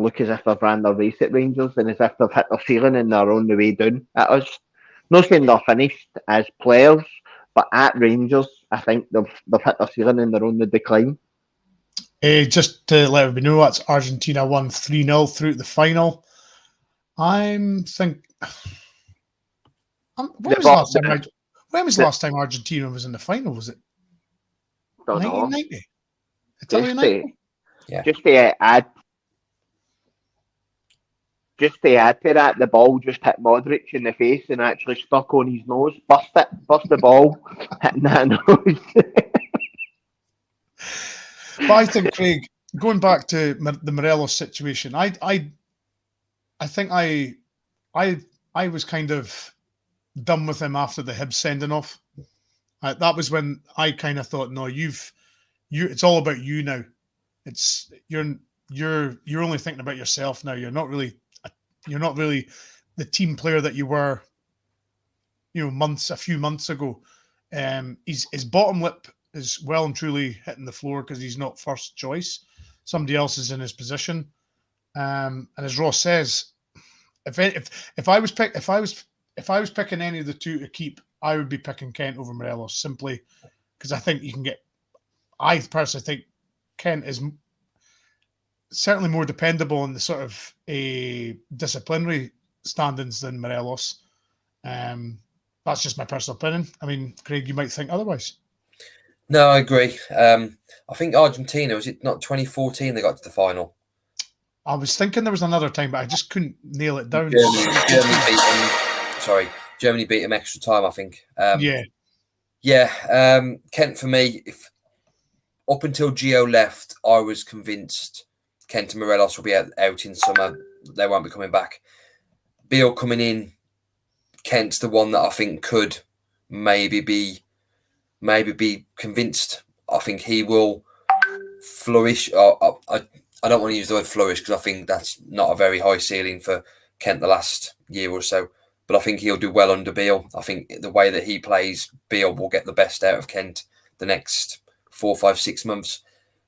look as if they've ran their race at Rangers and as if they've hit their ceiling and they're on the way down at us. Not saying they're finished as players, But at Rangers, I think they've hit their ceiling and they're on the decline. Just to let everybody know, that's Argentina won 3-0 through to the final. When was the last time Argentina was in the final? Was it 1990? Italy 90? Yeah. Just to add to that, the ball just hit Modric in the face and actually stuck on his nose. Bust the ball, hitting that nose. But I think, Craig, going back to the Morelos situation, I think I was kind of done with him after the Hibs sending off. That was when I kind of thought, no, it's all about you now. You're only thinking about yourself now. You're not really the team player that you were, a few months ago. His bottom lip is well and truly hitting the floor because he's not first choice. Somebody else is in his position. And as Ross says, if I was picking any of the two to keep, I would be picking Kent over Morelos simply because I think you can get. I personally think Kent is certainly more dependable in the sort of a disciplinary standings than Morelos. That's just my personal opinion. I mean, Craig, you might think otherwise. No, I agree. I think Argentina, was it not 2014 they got to the final? I was thinking there was another time, but I just couldn't nail it down. Germany beat them extra time, I think. Kent for me, up until Gio left, I was convinced Kent and Morelos will be out in summer. They won't be coming back. Beale coming in, Kent's the one that I think could maybe be convinced. I think he will flourish. I don't want to use the word flourish because I think that's not a very high ceiling for Kent the last year or so. But I think he'll do well under Beale. I think the way that he plays, Beale will get the best out of Kent the next 4, 5, 6 months.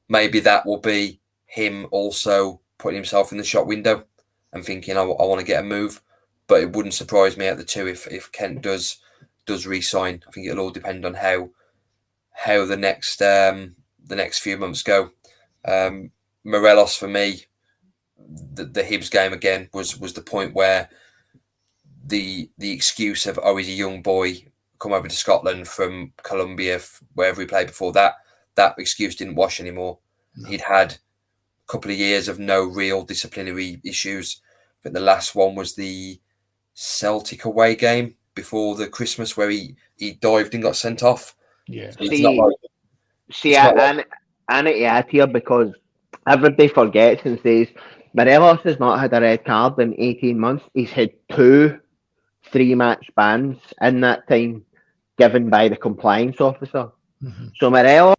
Maybe that will be him also putting himself in the shop window and thinking, I want to get a move. But it wouldn't surprise me at the two if Kent does re-sign. I think it'll all depend on how the next few months go. Morelos for me, the Hibs game again was the point where the excuse of he's a young boy come over to Scotland from Colombia wherever he played before that excuse didn't wash anymore. No. He'd had a couple of years of no real disciplinary issues. But the last one was the Celtic away game before the Christmas where he dived and got sent off. Yeah. So I need to add here because everybody forgets and says Morelos has not had a red card in 18 months. He's had 2 3-match bans in that time given by the compliance officer. Mm-hmm. So Morelos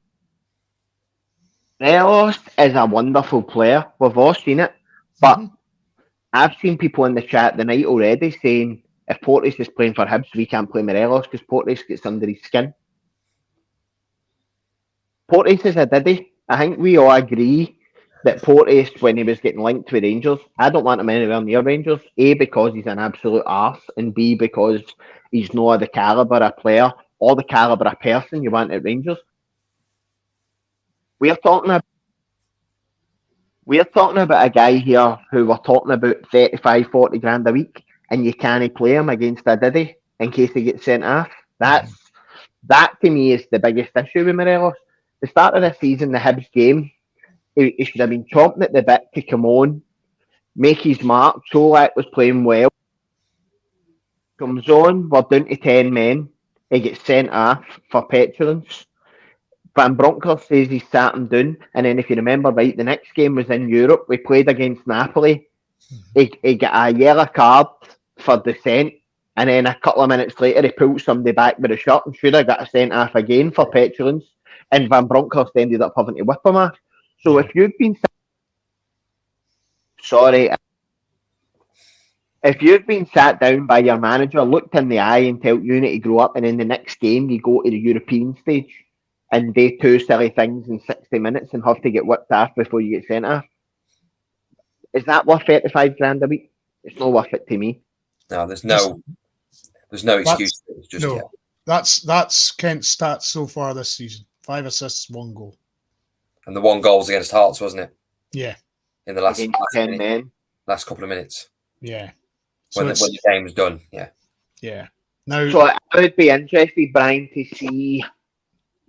is a wonderful player. We've all seen it. But I've seen people in the chat tonight already saying if Porteous is playing for Hibs, we can't play Morelos because Porteous gets under his skin. Porteous is a diddy. I think we all agree that Porteous, when he was getting linked with Rangers, I don't want him anywhere near Rangers. A, because he's an absolute arse, and B, because he's not the calibre of player or the calibre of person you want at Rangers. We're talking about a guy here who we're talking about 35, 40 grand a week, and you can't play him against a diddy in case he gets sent off. That to me is the biggest issue with Morelos. The start of the season, the Hibs game, he should have been chomping at the bit to come on, make his mark. Solak was playing well. Comes on, we're down to 10 men. He gets sent off for petulance. Van Bronckhorst says he sat him down. And then if you remember right, the next game was in Europe. We played against Napoli. He got a yellow card for dissent. And then a couple of minutes later, he pulled somebody back with a shirt and should have got a sent off again for petulance. And Van Bronckhorst ended up having to whip him off. So if you've been sat down by your manager, looked in the eye and told you need to grow up, and in the next game you go to the European stage and do 2 silly things in 60 minutes and have to get whipped off before you get sent off, is that worth 35 grand a week? It's not worth it to me. No, there's no excuse. It's just That's Kent's stats so far this season. 5 assists, 1 goal. And the 1 goal was against Hearts, wasn't it? Yeah. In the last Against 10 men. Last couple of minutes. Yeah. So When the game's done, yeah. Yeah. Now, so I would be interested, Brian, to see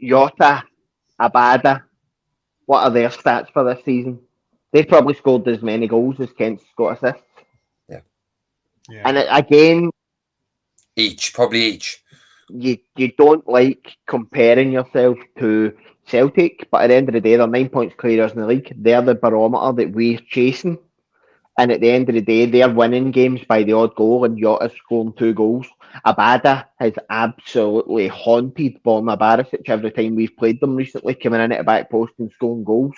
Jota, Abada. What are their stats for this season? They've probably scored as many goals as Kent's got assists. yeah. And again, Probably each. you don't like comparing yourself to Celtic, but at the end of the day, they're 9 points clearers in the league. They're the barometer that we're chasing. And at the end of the day, they're winning games by the odd goal, and Jota's scoring 2 goals. Abada has absolutely haunted Borna Barisic every time we've played them recently, coming in at the back post and scoring goals.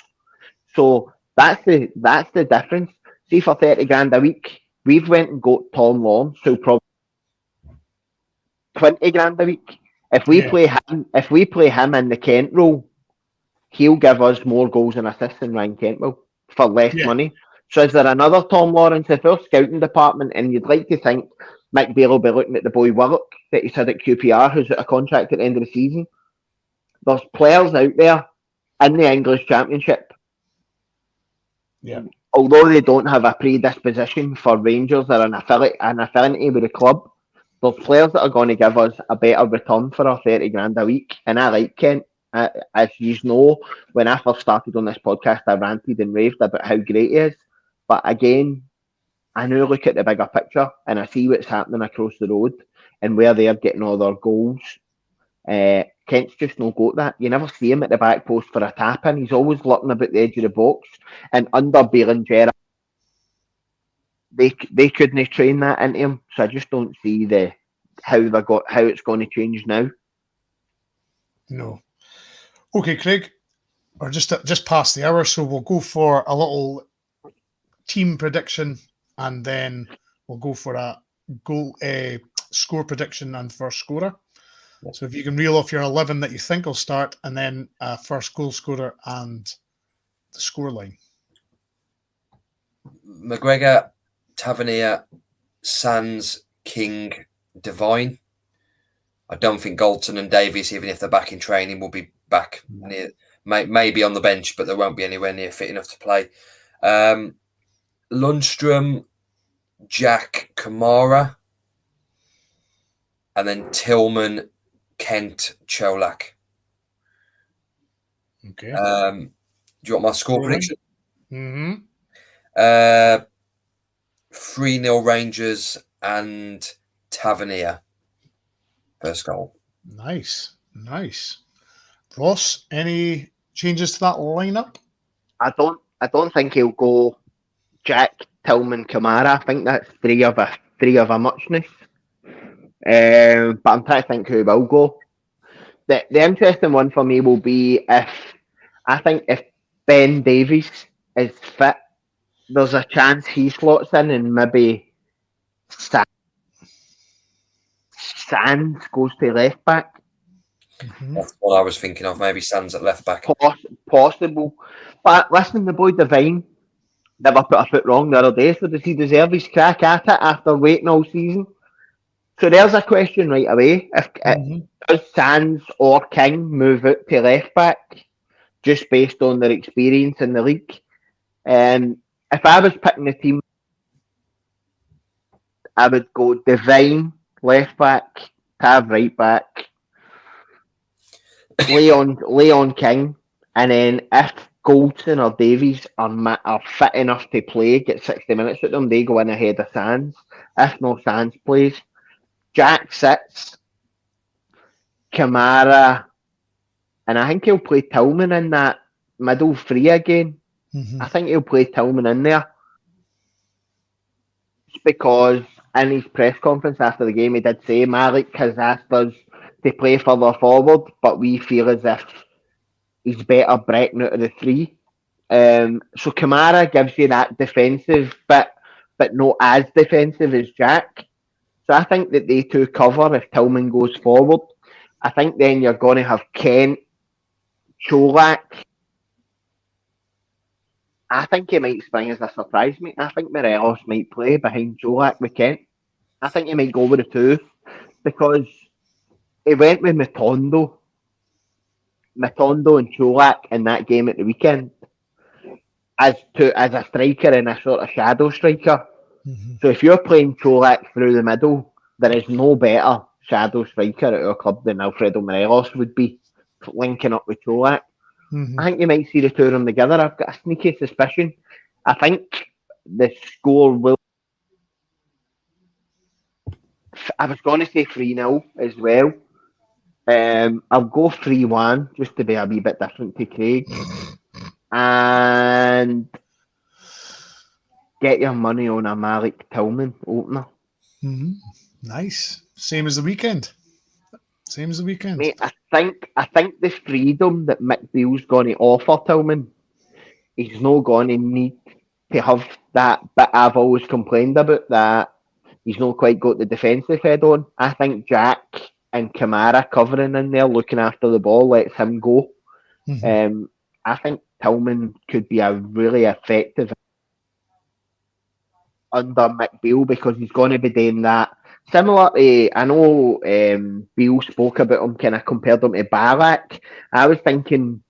So that's the difference. See, for 30 grand a week, we've went and got Tom Lawrence, who probably 20 grand a week. If we play him in the Kent role, he'll give us more goals and assists than Ryan Kent will for less money. So is there another Tom Lawrence if our scouting department, and you'd like to think Mick Beale will be looking at the boy Willock that he's had at QPR, who's at a contract at the end of the season? There's players out there in the English Championship. Yeah. Although they don't have a predisposition for Rangers or an affinity with the club, there's players that are going to give us a better return for our 30 grand a week. And I like Kent. As you know, when I first started on this podcast, I ranted and raved about how great he is. But again, I now look at the bigger picture and I see what's happening across the road and where they're getting all their goals. Kent's just no got that. You never see him at the back post for a tap in. He's always lurking about the edge of the box. And under Bale and Gerrard, they couldn't train that into him. So I just don't see how it's going to change now. No. Okay, Craig, we're just past the hour, so we'll go for a little team prediction, and then we'll go for a goal score prediction and first scorer. So if you can reel off your 11 that you think will start, and then first goal scorer and the scoreline. McGregor, Tavernier, Sands, King, Devine. I don't think Galton and Davies, even if they're back in training, will be back near, maybe on the bench, but they won't be anywhere near fit enough to play. Lundstrom, Jack, Kamara, and then Tillman, Kent, Cholak. Okay. Do you want my score prediction? Mm-hmm. 3-0 Rangers and Tavernier. First goal. Nice. Ross, any changes to that lineup? I don't think he'll go Jack, Tillman, Kamara. I think that's three of a muchness. But I'm trying to think who will go. The interesting one for me will be if Ben Davies is fit, there's a chance he slots in and maybe Sands goes to left back. Mm-hmm. That's what I was thinking of. Maybe Sands at left back. Possible. But listen, the boy Devine never put a foot wrong the other day, so does he deserve his crack at it after waiting all season? So there's a question right away. Does Sands or King move out to left back just based on their experience in the league? If I was picking the team, I would go Devine left back, Tav right back, Leon King, and then if Goldson or Davies are fit enough to play, get 60 minutes with them, they go in ahead of Sands. If no Sands plays, Jack sits, Kamara, and I think he'll play Tillman in that middle three again. Mm-hmm. I think he'll play Tillman in there. It's because in his press conference after the game, he did say Malik has asked us to play further forward, but we feel as if he's better breaking out of the three. So Kamara gives you that defensive bit, but not as defensive as Jack. So I think that they two cover if Tillman goes forward. I think then you're going to have Kent, Cholak. I think he might spring as a surprise, mate. I think Morelos might play behind Cholak with Kent. I think he might go with the two because he went with Matondo and Cholak in that game at the weekend as a striker and a sort of shadow striker. Mm-hmm. So if you're playing Cholak through the middle, there is no better shadow striker at our club than Alfredo Morelos would be linking up with Cholak. Mm-hmm. I think you might see the two of them together. I've got a sneaky suspicion. I think the score will. I was going to say 3-0 as well. I'll go 3-1 just to be a wee bit different to Craig. And get your money on a Malik Tillman opener. Mm-hmm. Nice. Same as the weekend. Mate, I think the freedom that Mick Beale's going to offer Tillman, he's not going to need to have that bit I've always complained about, that he's not quite got the defensive head on. I think Jack and Kamara covering in there, looking after the ball, lets him go. Mm-hmm. I think Tillman could be a really effective under McBeal because he's going to be doing that. Similar to, I know Beale spoke about him, kind of compared him to Barak. I was thinking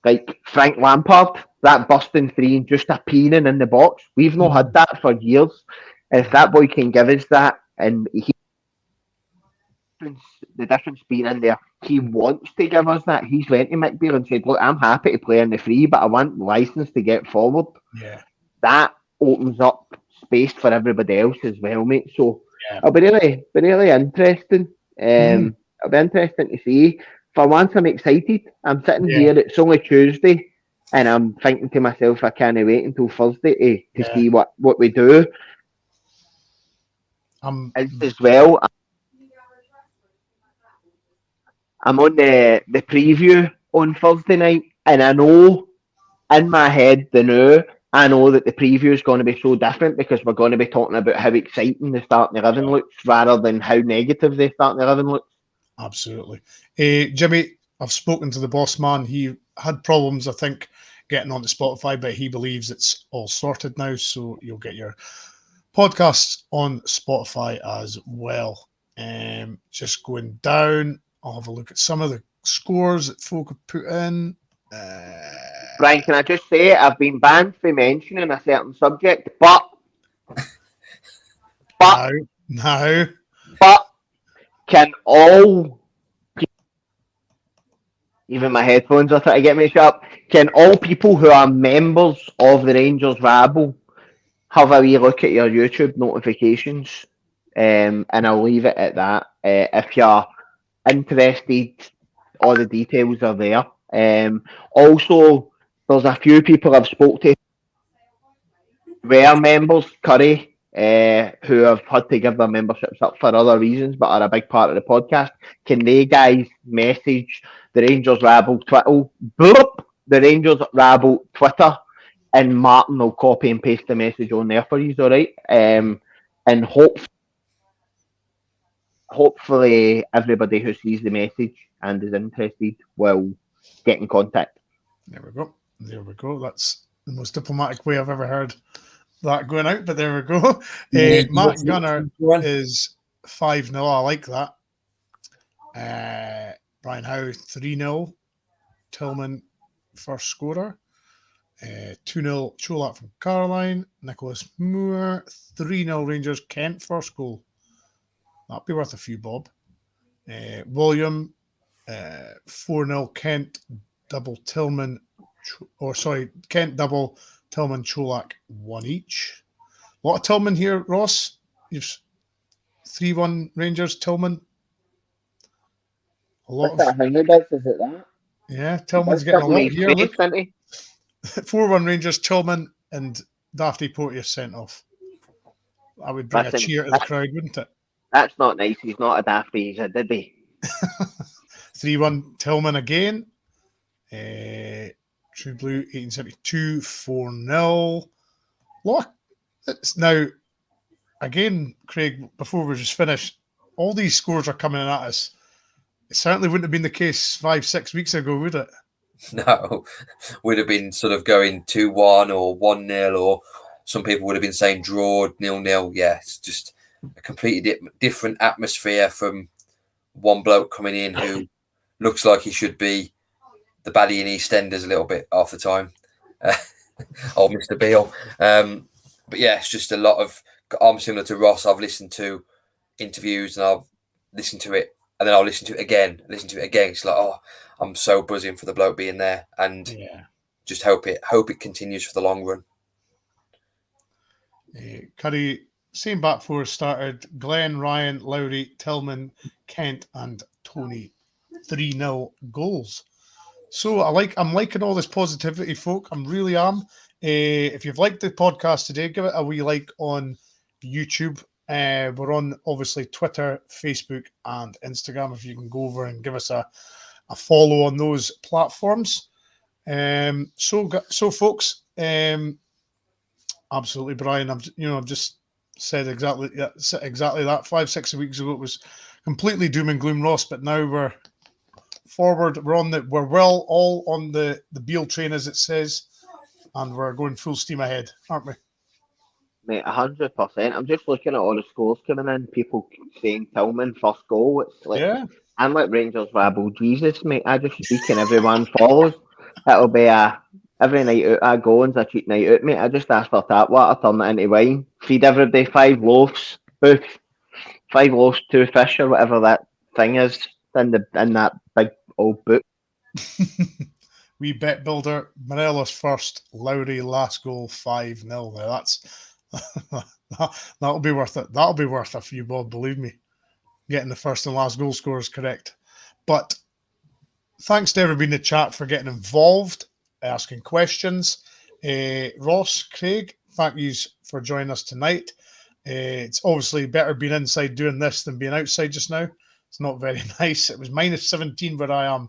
like Frank Lampard, that busting three and just a peeing in the box. We've not had that for years. If that boy can give us that, and the difference being in there, he wants to give us that. He's went to McBeal and said, "Look, I'm happy to play in the free, but I want license to get forward." Yeah. That opens up space for everybody else as well, mate. So Yeah. it'll be really interesting. It'll be interesting to see. For once, I'm excited. I'm sitting here. It's only Tuesday, and I'm thinking to myself, I can't wait until Thursday to see what we do. As well, I'm on the preview on Thursday night, and I know in my head I know that the preview is going to be so different because we're going to be talking about how exciting the starting 11 looks rather than how negative the starting 11 looks. Absolutely. Jimmy, I've spoken to the boss man. He had problems, I think, getting onto Spotify, but he believes it's all sorted now. So you'll get your podcasts on Spotify as well. Just going down, I'll have a look at some of the scores that folk have put in. Brian, can I just say I've been banned for mentioning a certain subject, but no, can all, even my headphones are trying to get me sharp, can all people who are members of the Rangers Rabble have a wee look at your YouTube notifications? And I'll leave it at that. If you're interested, all the details are there. Also, there's a few people I've spoke to were members, Curry, who have had to give their memberships up for other reasons, but are a big part of the podcast. Can they guys message the Rangers Rabble Twitter? The Rangers Rabble Twitter, and Martin will copy and paste the message on there for you. All right, and hopefully everybody who sees the message and is interested will get in contact. There we go. That's the most diplomatic way I've ever heard that going out, but there we go. Matt Gunner is 5-0. I like that. Brian Howe 3-0. Tillman first scorer. 2-0 Cholak from Caroline. Nicholas Moore 3-0 Rangers. Kent first goal. That'd be worth a few bob. William 4-0 Kent double Tillman. Kent double Tillman Cholak 1 each. A lot of Tillman here, Ross. You've 3-1 Rangers Tillman. A lot of. How many bits is it that? Yeah, Tillman's getting a lot here. Look. 4-1 Rangers Tillman and Dafty Portier sent off. I would bring a cheer to the crowd, wouldn't it? That's not nice. He's not a Dafty. He's a Diddy. 3-1 Tillman again. True Blue 1872 4-0. Look, it's now again, Craig. Before we just finish, all these scores are coming at us. It certainly wouldn't have been the case 5-6 weeks ago, would it? No, would have been sort of going 2-1 or 1-0, or some people would have been saying draw 0-0. Yeah, it's just a completely different atmosphere from one bloke coming in who looks like he should be the baddie in EastEnders a little bit half the time. Old Mr. Beale. But yeah, it's just a lot of. I'm similar to Ross. I've listened to interviews and I'll listen to it and then I'll listen to it again. It's like, oh, I'm so buzzing for the bloke being there, and just hope it continues for the long run. Curry, same back four started: Glenn, Ryan, Lowry, Tillman, Kent, and Tony. 3-0 goals. So I'm liking all this positivity, folk. I really am. If you've liked the podcast today, give it a wee like on YouTube. We're on obviously Twitter, Facebook, and Instagram. If you can go over and give us a follow on those platforms. So folks, absolutely, Brian. I've just said exactly that 5-6 weeks ago. It was completely doom and gloom, Ross, but now we're forward. We're well all on the Beale train, as it says, and we're going full steam ahead, aren't we? Mate, 100%. I'm just looking at all the scores coming in. People saying Tillman first goal. It's like I'm like Rangers rabble Jesus, mate. I just speak and everyone follows. It'll be every night out I go and's a cheap night out, mate. I just ask for tap water, turn it into wine, feed everybody 5 loaves, booth, 5 loaves, 2 fish or whatever that thing is in that big old book. We bet builder, Morelos first, Lowry last goal, 5-0. Now that's that'll be worth it. That'll be worth a few bob, believe me. Getting the first and last goal scores correct. But thanks to everybody in the chat for getting involved, asking questions. Ross, Craig, thank you for joining us tonight. It's obviously better being inside doing this than being outside just now. It's not very nice. It was minus 17 where I am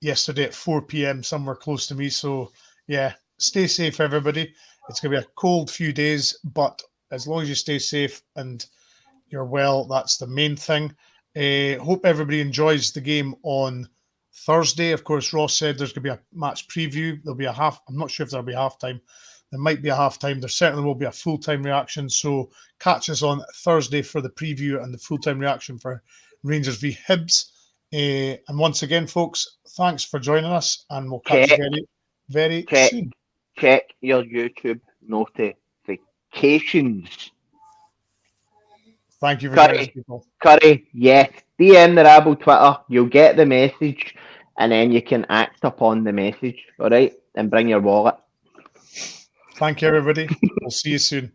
yesterday at 4 p.m. somewhere close to me. So, yeah, stay safe, everybody. It's going to be a cold few days, but as long as you stay safe and you're well, that's the main thing. Hope everybody enjoys the game on Thursday. Of course, Ross said there's going to be a match preview. There'll be I'm not sure if there'll be halftime. There might be a halftime. There certainly will be a full-time reaction. So catch us on Thursday for the preview and the full-time reaction for Rangers v Hibs. And once again, folks, thanks for joining us, and we'll catch you very, very soon. Check your YouTube notifications. Thank you for joining us, people. Curry, yes. DM the Rabble Twitter. You'll get the message, and then you can act upon the message, all right? And bring your wallet. Thank you, everybody. We'll see you soon.